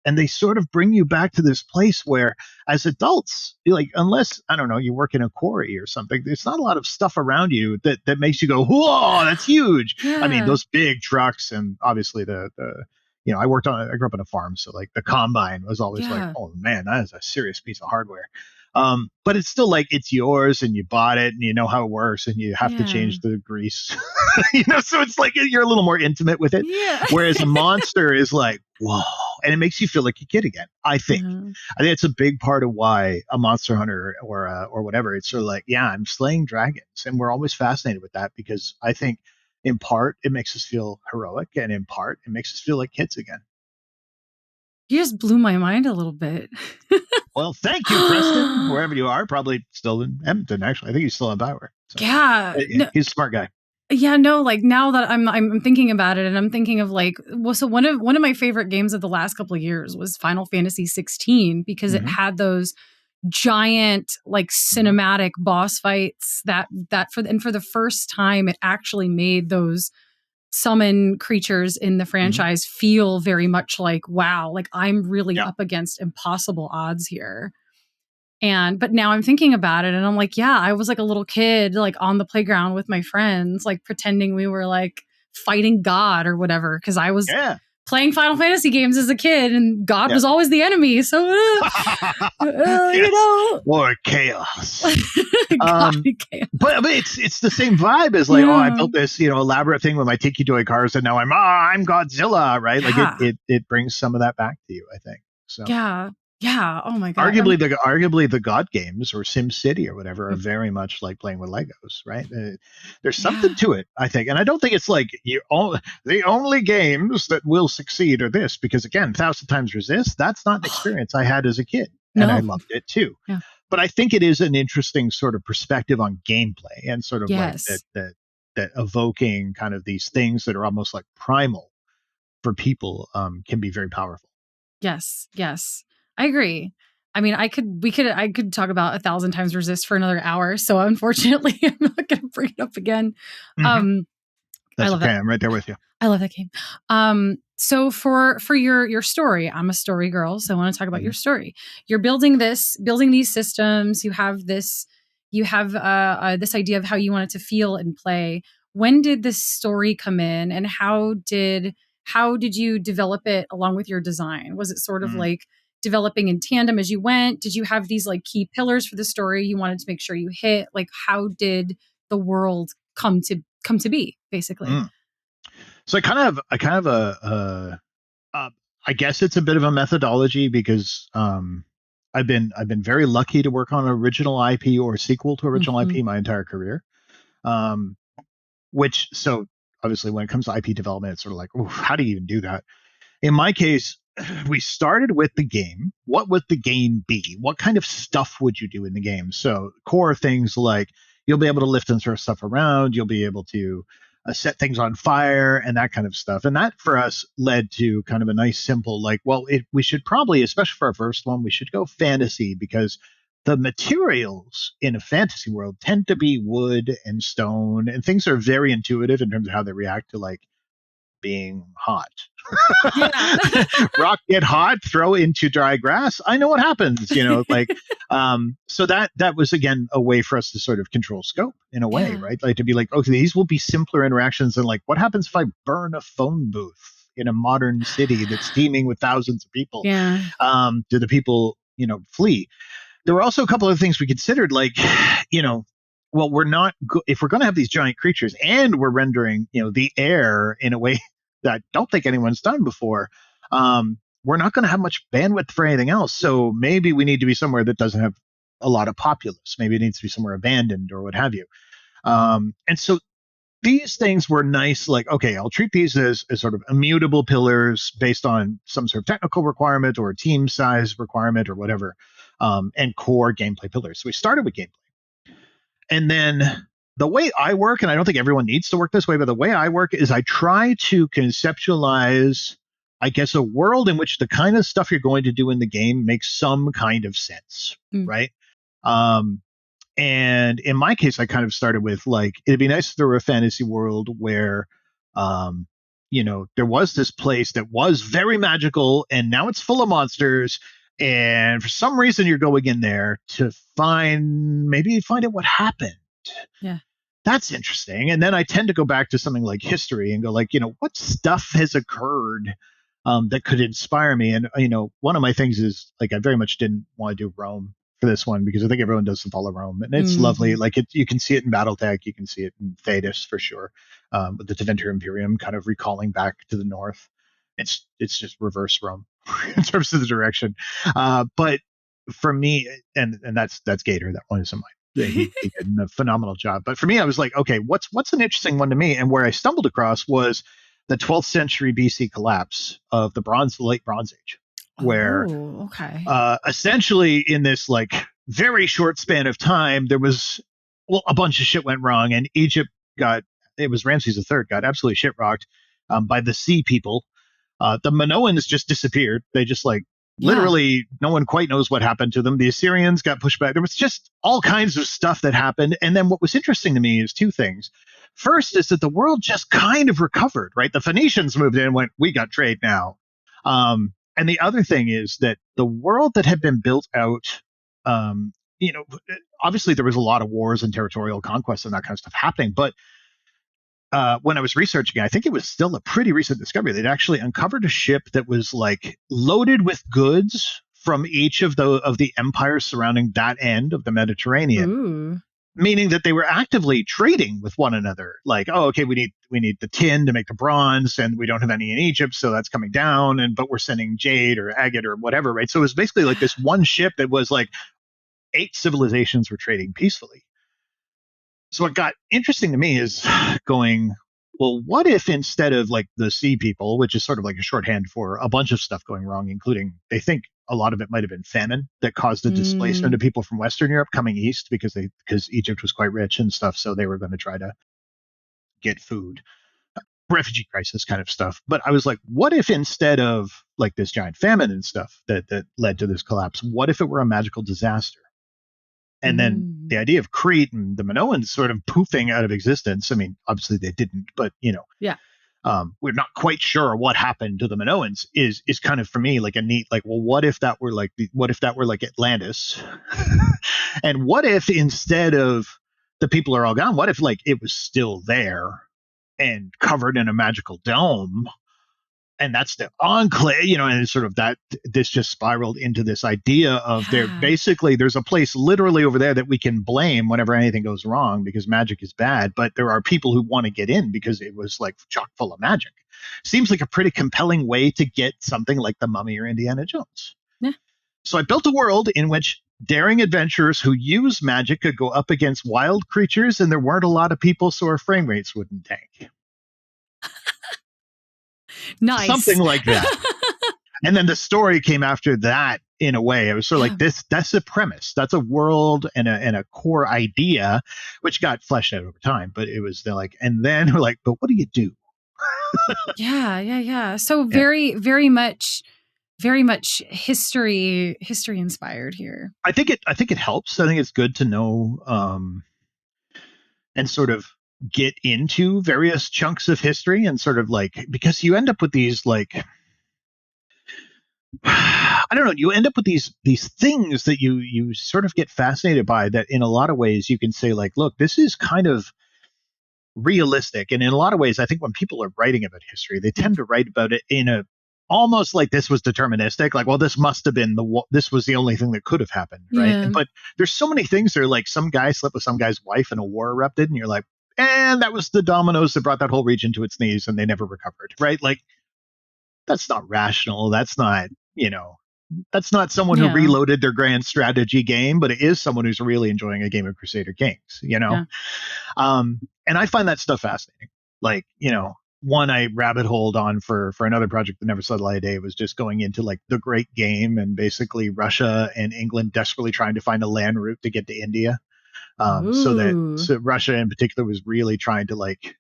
And they sort of bring you back to this place where, as adults, like, unless, I don't know, you work in a quarry or something, there's not a lot of stuff around you that makes you go, whoa, that's huge. I mean, those big trucks, and obviously I grew up on a farm, so like the combine was always like, oh man, that is a serious piece of hardware. But it's still like, it's yours and you bought it and you know how it works and you have to change the grease, so it's like you're a little more intimate with it. Whereas a monster is like, whoa, and it makes you feel like a kid again. I think it's a big part of why a Monster Hunter or whatever, it's sort of like, I'm slaying dragons. And we're always fascinated with that because I think in part it makes us feel heroic, and in part it makes us feel like kids again. You just blew my mind a little bit. Well, thank you, Preston, wherever you are. Probably still in Edmonton, actually. I think he's still in Bauer. So. Yeah. He's a smart guy. Yeah, no, like now that I'm thinking about it, and I'm thinking of like, well, so one of my favorite games of the last couple of years was Final Fantasy 16 because it Hmm. had those giant like Hmm. cinematic boss fights for the first time it actually made those summon creatures in the Hmm. franchise feel very much like, wow, like I'm really Yeah. up against impossible odds here. But now I'm thinking about it and I'm like, yeah, I was like a little kid, like on the playground with my friends, like pretending we were like fighting God or whatever. Cause I was Yeah. playing Final Fantasy games as a kid and God Yeah. was always the enemy. So, you Yes. know, Or chaos. God Um, became. but it's the same vibe as like, oh, I Yeah. built this, elaborate thing with my Tiki Toy cars, and now I'm Godzilla, right? Like it Yeah. it it brings some of that back to you, I think. So Yeah. Yeah. Oh my God. arguably the God games or Sim City or whatever are Mm, very much like playing with Legos, right? There's something yeah. to it, I think, and I don't think it's like the only games that will succeed are this because again, Thousand Times Resist. That's not an experience I had as a kid, and I No. loved it too. Yeah. But I think it is an interesting sort of perspective on gameplay and sort of like that Yes. that evoking kind of these things that are almost like primal for people can be very powerful. Yes. Yes. I agree. I mean, I could talk about A Thousand Times Resist for another hour. So unfortunately, I'm not going to bring it up again. Hmm. Um, I That's love okay. that. I'm right there with you. I love that game. So for your story, I'm a story girl, so I want to talk about Hmm. your story. You're building these systems. You have this idea of how you want it to feel and play. When did this story come in, and how did you develop it along with your design? Was it sort of Mm. like developing in tandem as you went? Did you have these like key pillars for the story you wanted to make sure you hit? Like how did the world come to be, basically? Mm. So I kind of uh, I guess it's a bit of a methodology because I've been very lucky to work on original IP or sequel to original Mhm. IP my entire career. Um, which so obviously when it comes to IP development, it's sort of like, oof, how do you even do that? In my case, we started with the game. What would the game be? What kind of stuff would you do in the game? So, core things like you'll be able to lift and throw stuff around, you'll be able to set things on fire, and that kind of stuff. And that for us led to kind of a nice, simple, like, well, we should probably, especially for our first one, we should go fantasy because the materials in a fantasy world tend to be wood and stone, and things are very intuitive in terms of how they react to like being hot. Yeah. Rock get hot, throw into dry grass. I know what happens, like so that was again a way for us to sort of control scope in a way, Yeah. right? Like to be like, okay, these will be simpler interactions than like what happens if I burn a phone booth in a modern city that's teeming with thousands of people? Yeah. Do the people, flee? There were also a couple of things we considered, like, you know, well, if we're going to have these giant creatures and we're rendering, the air in a way that I don't think anyone's done before, we're not going to have much bandwidth for anything else. So maybe we need to be somewhere that doesn't have a lot of populace. Maybe it needs to be somewhere abandoned or what have you. And so these things were nice. Like, okay, I'll treat these as sort of immutable pillars based on some sort of technical requirement or a team size requirement or whatever, and core gameplay pillars. So we started with gameplay. And then the way I work, and I don't think everyone needs to work this way, but the way I work is I try to conceptualize, I guess, a world in which the kind of stuff you're going to do in the game makes some kind of sense, Mm. right? Um, and in my case, I kind of started with like, it'd be nice if there were a fantasy world where, um, there was this place that was very magical and now it's full of monsters. And for some reason, you're going in there to maybe find out what happened. Yeah. That's interesting. And then I tend to go back to something like history and go like, what stuff has occurred that could inspire me? And one of my things is like I very much didn't want to do Rome for this one because I think everyone does the fall of Rome, and it's lovely. Mhm. Like you can see it in BattleTech, you can see it in Thetis for sure, with the Tevinter Imperium kind of recalling back to the north. It's just reverse Rome in terms of the direction, but for me, and that's Gator. That one isn't mine. He did a phenomenal job. But for me, I was like, okay, what's an interesting one to me? And where I stumbled across was the 12th century BC collapse of the late Bronze Age, where Oh, okay. essentially in this like very short span of time, there was, well, a bunch of shit went wrong, and Egypt got it was Ramses III, got absolutely shit rocked by the sea people. The Minoans just disappeared. They just like Yeah. literally no one quite knows what happened to them. The Assyrians got pushed back. There was just all kinds of stuff that happened. And then what was interesting to me is two things. First is that the world just kind of recovered, right? The Phoenicians moved in and went, we got trade now. And the other thing is that the world that had been built out, um, you know, obviously there was a lot of wars and territorial conquests and that kind of stuff happening, but when I was researching, I think it was still a pretty recent discovery. They'd actually uncovered a ship that was like loaded with goods from each of the empires surrounding that end of the Mediterranean, Ooh. meaning that they were actively trading with one another. Like, oh, okay, we need the tin to make the bronze, and we don't have any in Egypt, so that's coming down. And but we're sending jade or agate or whatever, right? So it was basically like this one ship that was like 8 civilizations were trading peacefully. So what got interesting to me is going, well, what if instead of like the sea people, which is sort of like a shorthand for a bunch of stuff going wrong, including they think a lot of it might have been famine that caused the displacement Mm. of people from Western Europe coming east because Egypt was quite rich and stuff, so they were going to try to get food, refugee crisis kind of stuff. But I was like, what if instead of like this giant famine and stuff that led to this collapse, what if it were a magical disaster? And then Mm. the idea of Crete and the Minoans sort of poofing out of existence. I mean, obviously they didn't, but Yeah. we're not quite sure what happened to the Minoans. Is kind of for me like a neat like, well, what if that were like Atlantis, and what if instead of the people are all gone, what if like it was still there and covered in a magical dome, and that's the enclave, and it's sort of that this just spiraled into this idea of Yeah. there's a place literally over there that we can blame whenever anything goes wrong because magic is bad, but there are people who want to get in because it was like chock full of magic. Seems like a pretty compelling way to get something like the Mummy or Indiana Jones. Yeah. So I built a world in which daring adventurers who use magic could go up against wild creatures, and there weren't a lot of people, so our frame rates wouldn't tank. Something Nice. like that. And then the story came after that in a way. It was sort of Yeah. like this, that's a premise. That's a world and a core idea, which got fleshed out over time. But it was like, and then we're like, but what do you do? Yeah. Yeah. Yeah. So Yeah. very much history inspired here. I think it helps. I think it's good to know and sort of get into various chunks of history and sort of like, because you end up with these like, I don't know. You end up with these things that you sort of get fascinated by. That in a lot of ways you can say like, look, this is kind of realistic, and in a lot of ways, I think when people are writing about history, they tend to write about it in a almost like this was deterministic. Like, well, this must have been this was the only thing that could have happened, right? Yeah. But there's so many things that are like some guy slept with some guy's wife and a war erupted, and you're like, and that was the dominoes that brought that whole region to its knees, and they never recovered, right? Like that's not rational. That's not someone who Yeah. reloaded their grand strategy game, but it is someone who's really enjoying a game of Crusader Kings. Yeah. And I find that stuff fascinating. Like, one I rabbit holed on for another project that never saw the light of day was just going into like the Great Game and basically Russia and England desperately trying to find a land route to get to India. Ooh. So Russia in particular was really trying to like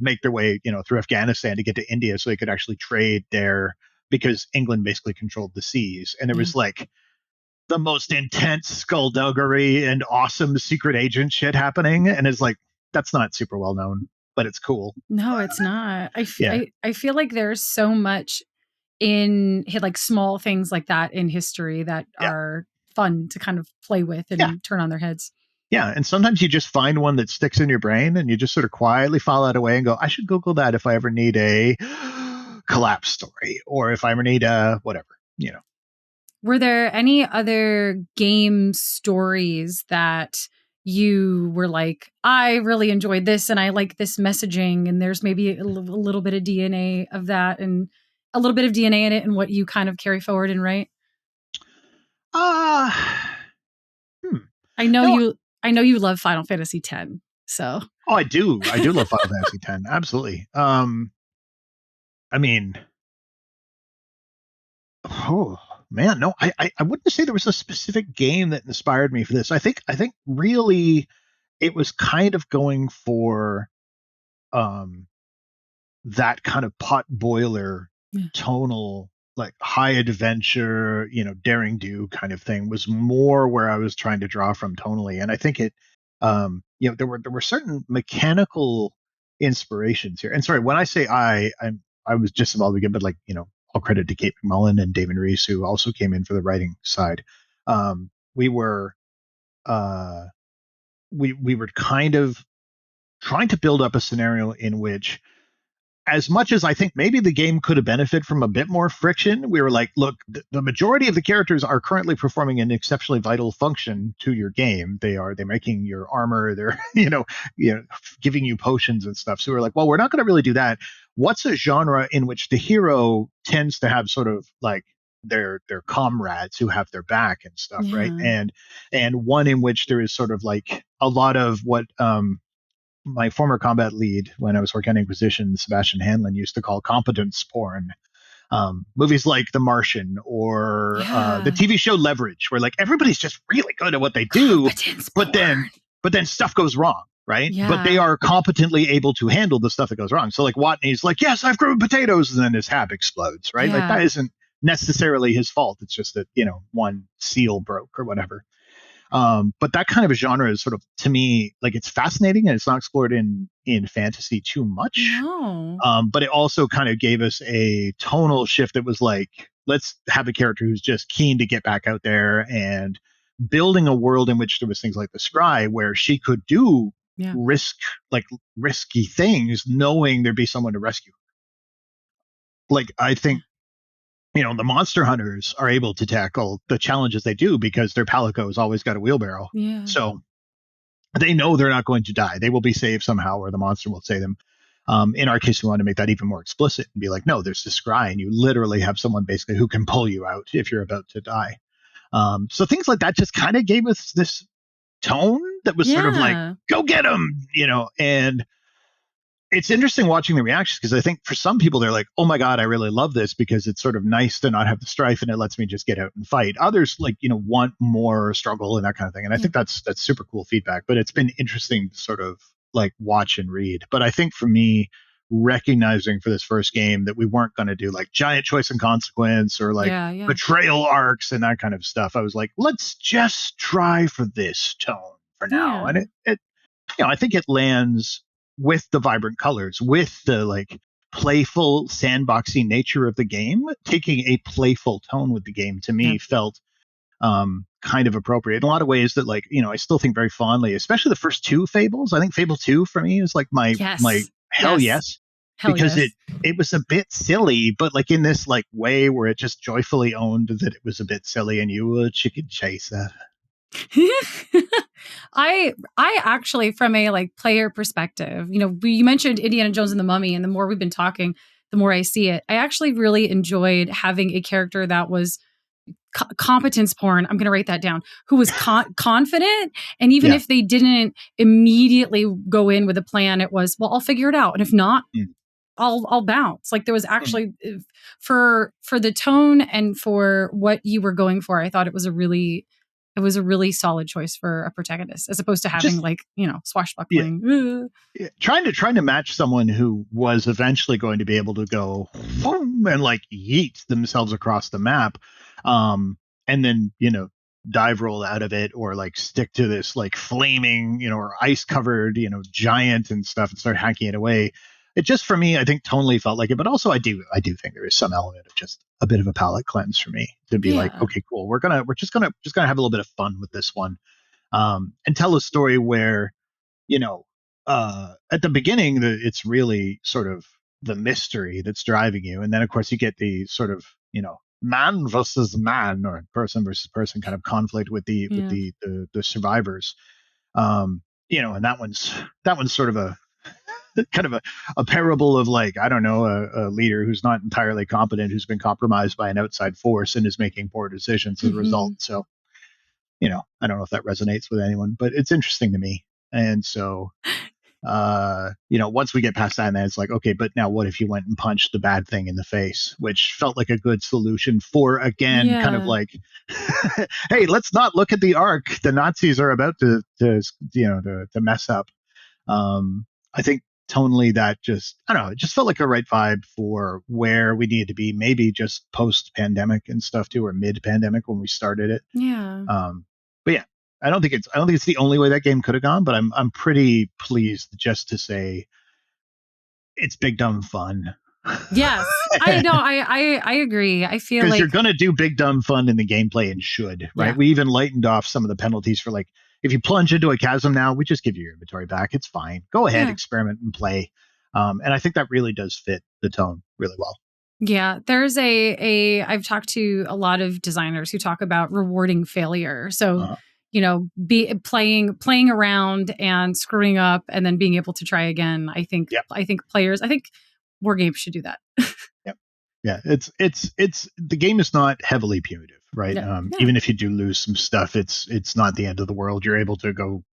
make their way, through Afghanistan to get to India so they could actually trade there because England basically controlled the seas. And there Yeah. was like the most intense skullduggery and awesome secret agent shit happening. And it's like, that's not super well known, but it's cool. No, it's not. Yeah. I feel like there's so much in like small things like that in history that Yeah. are fun to kind of play with Yeah. and turn on their heads. Yeah. And sometimes you just find one that sticks in your brain and you just sort of quietly file that away and go, I should Google that if I ever need a collapse story or if I ever need a whatever. Were there any other game stories that you were like, I really enjoyed this and I like this messaging, and there's maybe a little bit of DNA of that and a little bit of DNA in it and what you kind of carry forward and write? Uh, hmm. I know No, you love Final Fantasy X. So oh, I do. I do love Final Fantasy X. Absolutely. I mean, oh man, no, I wouldn't say there was a specific game that inspired me for this. I think really it was kind of going for that kind of pot boiler Yeah. tonal, like high adventure, daring do kind of thing was more where I was trying to draw from tonally. And I think there were certain mechanical inspirations here. And sorry, when I say I was just involved again, but all credit to Kate McMullen and David Reese, who also came in for the writing side. We were, we were kind of trying to build up a scenario in which, as much as I think maybe the game could have benefited from a bit more friction, we were like, look, the majority of the characters are currently performing an exceptionally vital function to your game. They're making your armor, they're giving you potions and stuff. So we're like, well, we're not going to really do that. What's a genre in which the hero tends to have sort of like their comrades who have their back and stuff, right? Yeah. And one in which there is sort of like a lot of what my former combat lead when I was working on Inquisition, Sebastian Hanlon, used to call competence porn. Movies like The Martian or the Yeah. TV show Leverage, where like everybody's just really good at what they do, Competence but porn. then stuff goes wrong, right? But they Yeah. are competently able to handle the stuff that goes wrong. So like Watney's like, yes, I've grown potatoes, and then his hab explodes, right? Like that Yeah. isn't necessarily his fault. It's just that one seal broke or whatever. But that kind of a genre is sort of, to me, like it's fascinating and it's not explored in fantasy too much. No. But it also kind of gave us a tonal shift that was like, let's have a character who's just keen to get back out there, and building a world in which there was things like the Scry where she could do Yeah. risky things, knowing there'd be someone to rescue her. Like I think the monster hunters are able to tackle the challenges they do because their palico's always got a wheelbarrow. Yeah. So they know they're not going to die. They will be saved somehow, or the monster will save them. In our case, we want to make that even more explicit and be like, no, there's this scry, and you literally have someone basically who can pull you out if you're about to die. So things like that just kind of gave us this tone that was sort of like, Yeah. go get them, and it's interesting watching the reactions, because I think for some people they're like, oh my God, I really love this because it's sort of nice to not have the strife and it lets me just get out and fight. Others want more struggle and that kind of thing. And I think that's super cool feedback, but it's been interesting to sort of like watch and read. But I think for me, recognizing for this first game that we weren't going to do like giant choice and consequence or like Yeah. betrayal arcs and that kind of stuff, I was like, let's just try for this tone for now. Yeah. And it I think it lands with the vibrant colors, with the like playful sandboxy nature of the game. Taking a playful tone with the game, to me, Yeah. felt kind of appropriate in a lot of ways that I still think very fondly, especially the first two Fables. I think Fable 2 for me is like my Yes. hell Yes. yes, Hell because yes. it was a bit silly, but like in this like way where it just joyfully owned that it was a bit silly and you would chicken chase that. I actually, from a like player perspective, you mentioned Indiana Jones and the Mummy, and the more we've been talking, the more I see it. I actually really enjoyed having a character that was competence porn. I'm going to write that down. Who was confident, and even Yeah. if they didn't immediately go in with a plan, it was, well, I'll figure it out, and if not, I'll bounce. Like there was actually for the tone and for what you were going for, I thought it was a really solid choice for a protagonist, as opposed to having Just swashbuckling. trying to match someone who was eventually going to be able to go boom, and like yeet themselves across the map, and then dive roll out of it, or like stick to this like flaming or ice covered giant and stuff and start hacking it away. It just, for me, I think tonally felt like it, but also I do think there is some element of just a bit of a palate cleanse for me to be like, Yeah. okay, cool, we're just gonna have a little bit of fun with this one, and tell a story where at the beginning, it's really sort of the mystery that's driving you, and then of course you get the sort of man versus man, or person versus person kind of conflict with the Yeah. the survivors. And that one's sort of a kind of a parable of like, I don't know, a leader who's not entirely competent, who's been compromised by an outside force and is making poor decisions as a result. So I don't know if that resonates with anyone, but it's interesting to me. And so once we get past that, and then it's like, okay, but now what if you went and punched the bad thing in the face, which felt like a good solution for, again, kind of Yeah. like, hey, let's not look at the arc the Nazis are about to mess up. I think tonally that just, I don't know, it just felt like a right vibe for where we needed to be, maybe just post-pandemic and stuff too, or mid-pandemic when we started it. Yeah. But yeah, I don't think it's the only way that game could have gone, but I'm pretty pleased just to say it's big dumb fun. Yes. I know. I agree. I feel Because like, you're going to do big dumb fun in the gameplay and should, right? yeah. We even lightened off some of the penalties for like, if you plunge into a chasm now, we just give you your inventory back. It's fine. Go ahead, Yeah. experiment and play. And I think that really does fit the tone really well. Yeah, there's I've talked to a lot of designers who talk about rewarding failure. So, be playing around and screwing up and then being able to try again. I think Yep. I think war games should do that. Yep. Yeah, it's the game is not heavily punitive, right? Yeah. Even if you do lose some stuff, it's not the end of the world. You're able to go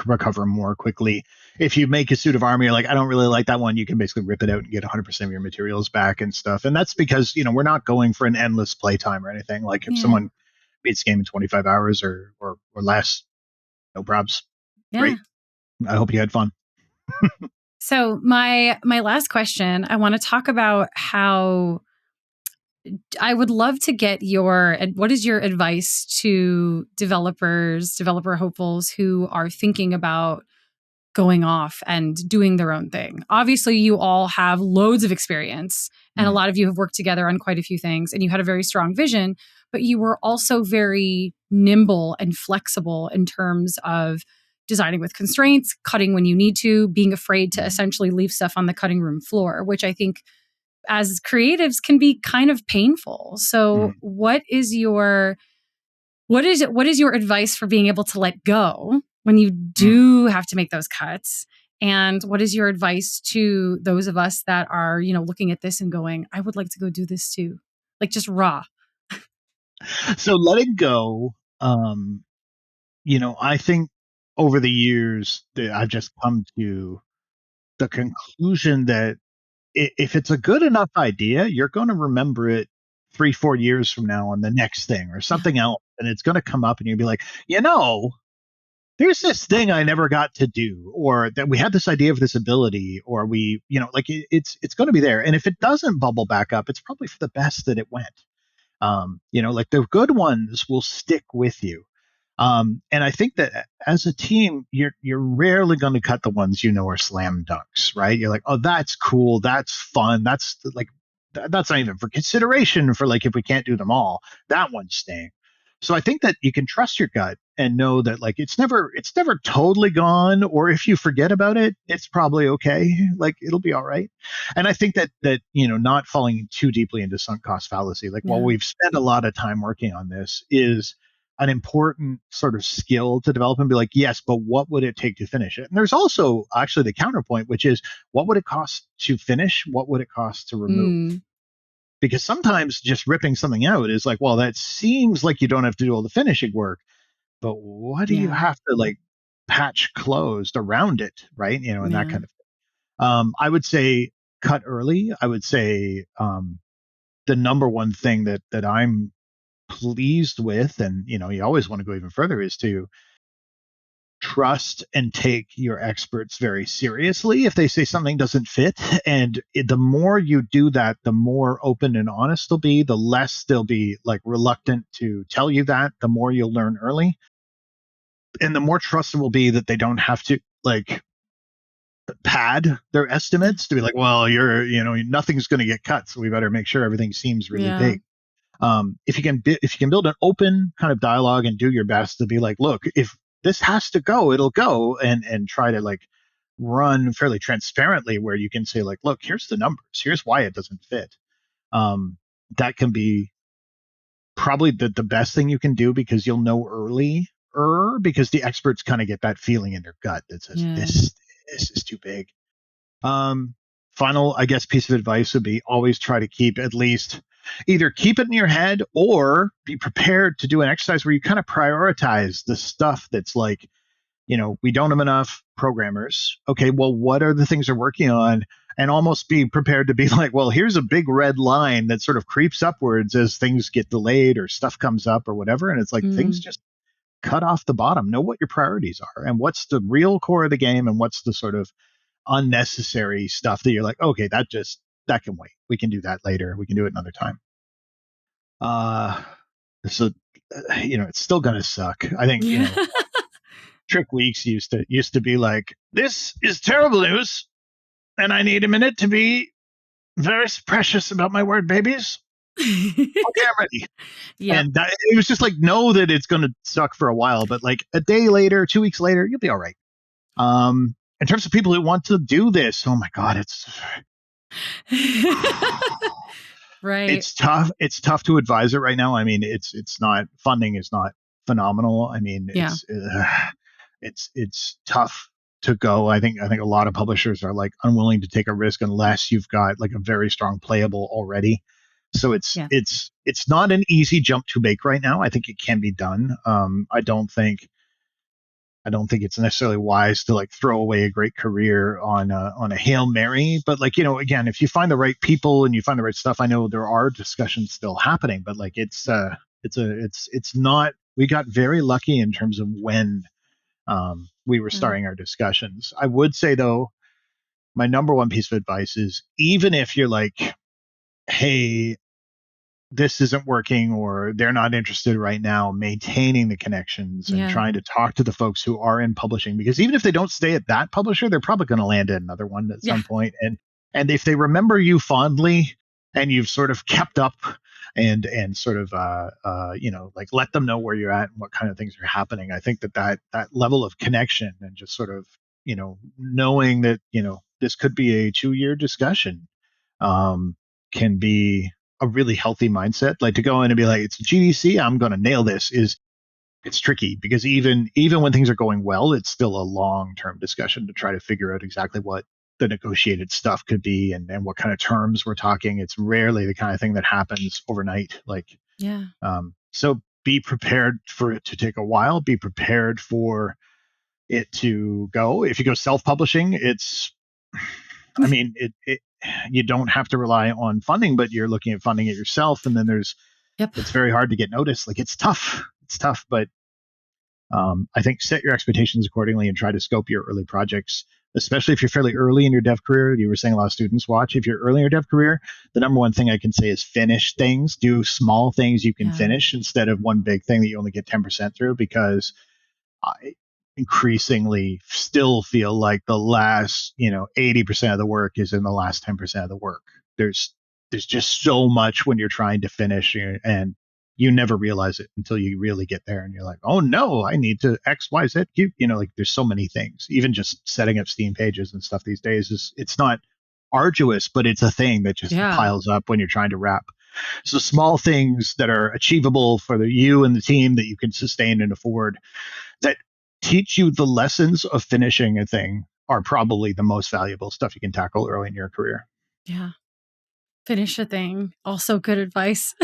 recover more quickly. If you make a suit of armor, you're like, I don't really like that one, you can basically rip it out and get 100% of your materials back and stuff. And that's because, we're not going for an endless playtime or anything. Like if someone beats the game in 25 hours or less, no probs. Yeah. Great. I hope you had fun. So my last question, I want to talk about how I would love to get what is your advice to developer hopefuls who are thinking about going off and doing their own thing? Obviously, you all have loads of experience and a lot of you have worked together on quite a few things and you had a very strong vision, but you were also very nimble and flexible in terms of designing with constraints, cutting when you need to, being afraid to essentially leave stuff on the cutting room floor, which I think as creatives can be kind of painful. So what is your advice for being able to let go when you do have to make those cuts? And what is your advice to those of us that are, looking at this and going, I would like to go do this too? Like just raw. So letting go, I think over the years that I've just come to the conclusion that if it's a good enough idea, you're going to remember it 3-4 years from now on the next thing or something else. And it's going to come up and you'll be like, there's this thing I never got to do, or that we had this idea of this ability, or it's going to be there. And if it doesn't bubble back up, it's probably for the best that it went. Like the good ones will stick with you. And I think that as a team, you're rarely going to cut the ones are slam dunks, right? You're like, oh, that's cool, that's fun, that's that's not even for consideration for like if we can't do them all, that one's staying. So I think that you can trust your gut and know that like it's never totally gone, or if you forget about it, it's probably okay. Like it'll be all right. And I think that not falling too deeply into sunk cost fallacy. Like while we've spent a lot of time working on this, is an important sort of skill to develop and be like, yes, but what would it take to finish it? And there's also actually the counterpoint, which is what would it cost to finish? What would it cost to remove? Because sometimes just ripping something out is like, well, that seems like you don't have to do all the finishing work, but what do you have to like patch closed around it, right? And that kind of thing. I would say cut early. I would say the number one thing that I'm pleased with, and you always want to go even further, is to trust and take your experts very seriously if they say something doesn't fit. And the more you do that, the more open and honest they'll be, the less they'll be like reluctant to tell you that, the more you'll learn early, and the more trust will be that they don't have to like pad their estimates to be like, well, nothing's going to get cut, so we better make sure everything seems really big. If you can build an open kind of dialogue and do your best to be like, look, if this has to go, it'll go, and try to like run fairly transparently where you can say like, look, here's the numbers, here's why it doesn't fit. That can be probably the best thing you can do, because you'll know early, because the experts kind of get that feeling in their gut that says this is too big. Final, I guess, piece of advice would be always try to keep at least either keep it in your head or be prepared to do an exercise where you kind of prioritize the stuff that's like, we don't have enough programmers. Okay, well, what are the things they're working on? And almost be prepared to be like, well, here's a big red line that sort of creeps upwards as things get delayed or stuff comes up or whatever. And it's like things just cut off the bottom. Know what your priorities are and what's the real core of the game and what's the sort of unnecessary stuff that you're like, okay, that can wait. We can do that later. We can do it another time. So it's still gonna suck. I think Trick Weeks used to be like, this is terrible news, and I need a minute to be very precious about my word, babies. Okay, I'm ready. Yeah. And it was just like, know that it's going to suck for a while, but like a day later, 2 weeks later, you'll be all right. In terms of people who want to do this, oh my God, right. It's tough. It's tough to advise it right now. I mean, it's not, funding is not phenomenal. I mean, it's tough to go. I think a lot of publishers are like unwilling to take a risk unless you've got like a very strong playable already. So it's not an easy jump to make right now. I think it can be done. I don't think it's necessarily wise to like throw away a great career on a Hail Mary. But like, again, if you find the right people and you find the right stuff, I know there are discussions still happening, but like it's not, we got very lucky in terms of when we were starting our discussions. I would say though, my number one piece of advice is, even if you're like, hey, this isn't working or they're not interested right now, maintaining the connections and trying to talk to the folks who are in publishing, because even if they don't stay at that publisher, they're probably going to land at another one at some point. And if they remember you fondly and you've sort of kept up and sort of like let them know where you're at and what kind of things are happening, I think that level of connection and just sort of knowing that this could be a 2-year discussion can be a really healthy mindset. Like to go in and be like, it's GDC, I'm going to nail this, it's tricky, because even when things are going well, it's still a long-term discussion to try to figure out exactly what the negotiated stuff could be and what kind of terms we're talking. It's rarely the kind of thing that happens overnight. So be prepared for it to take a while. Be prepared for it to go. If you go self-publishing, I mean, you don't have to rely on funding, but you're looking at funding it yourself. And then it's very hard to get noticed. Like it's tough, but I think set your expectations accordingly and try to scope your early projects, especially if you're fairly early in your dev career. You were saying a lot of students watch. If you're early in your dev career, the number one thing I can say is finish things, do small things you can finish instead of one big thing that you only get 10% through, because I increasingly still feel like the last 80% of the work is in the last 10% of the work. There's just so much when you're trying to finish, and you never realize it until you really get there and you're like, oh no, I need to XYZ Q. Like there's so many things. Even just setting up Steam pages and stuff these days it's not arduous, but it's a thing that just piles up when you're trying to wrap. So small things that are achievable for you and the team that you can sustain and afford, that teach you the lessons of finishing a thing, are probably the most valuable stuff you can tackle early in your career. Yeah. Finish a thing. Also good advice.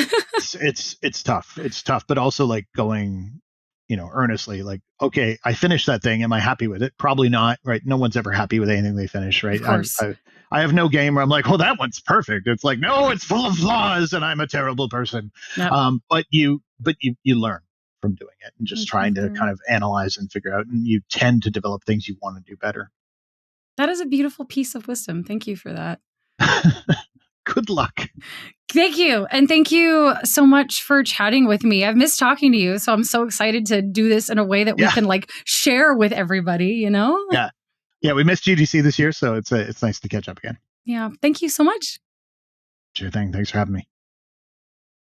It's tough. It's tough, but also like going, earnestly, like, okay, I finished that thing. Am I happy with it? Probably not, right? No one's ever happy with anything they finish, right? Of course. I have no game where I'm like, well, that one's perfect. It's like, no, it's full of flaws and I'm a terrible person. Yep. But you learn from doing it and just trying to kind of analyze and figure out, and you tend to develop things you want to do better. That is a beautiful piece of wisdom. Thank you for that. Good luck. Thank you. And thank you so much for chatting with me. I've missed talking to you, so I'm so excited to do this in a way that we can like share with everybody, Yeah. Yeah, we missed GDC this year, so it's nice to catch up again. Yeah. Thank you so much. Sure thing. Thanks for having me.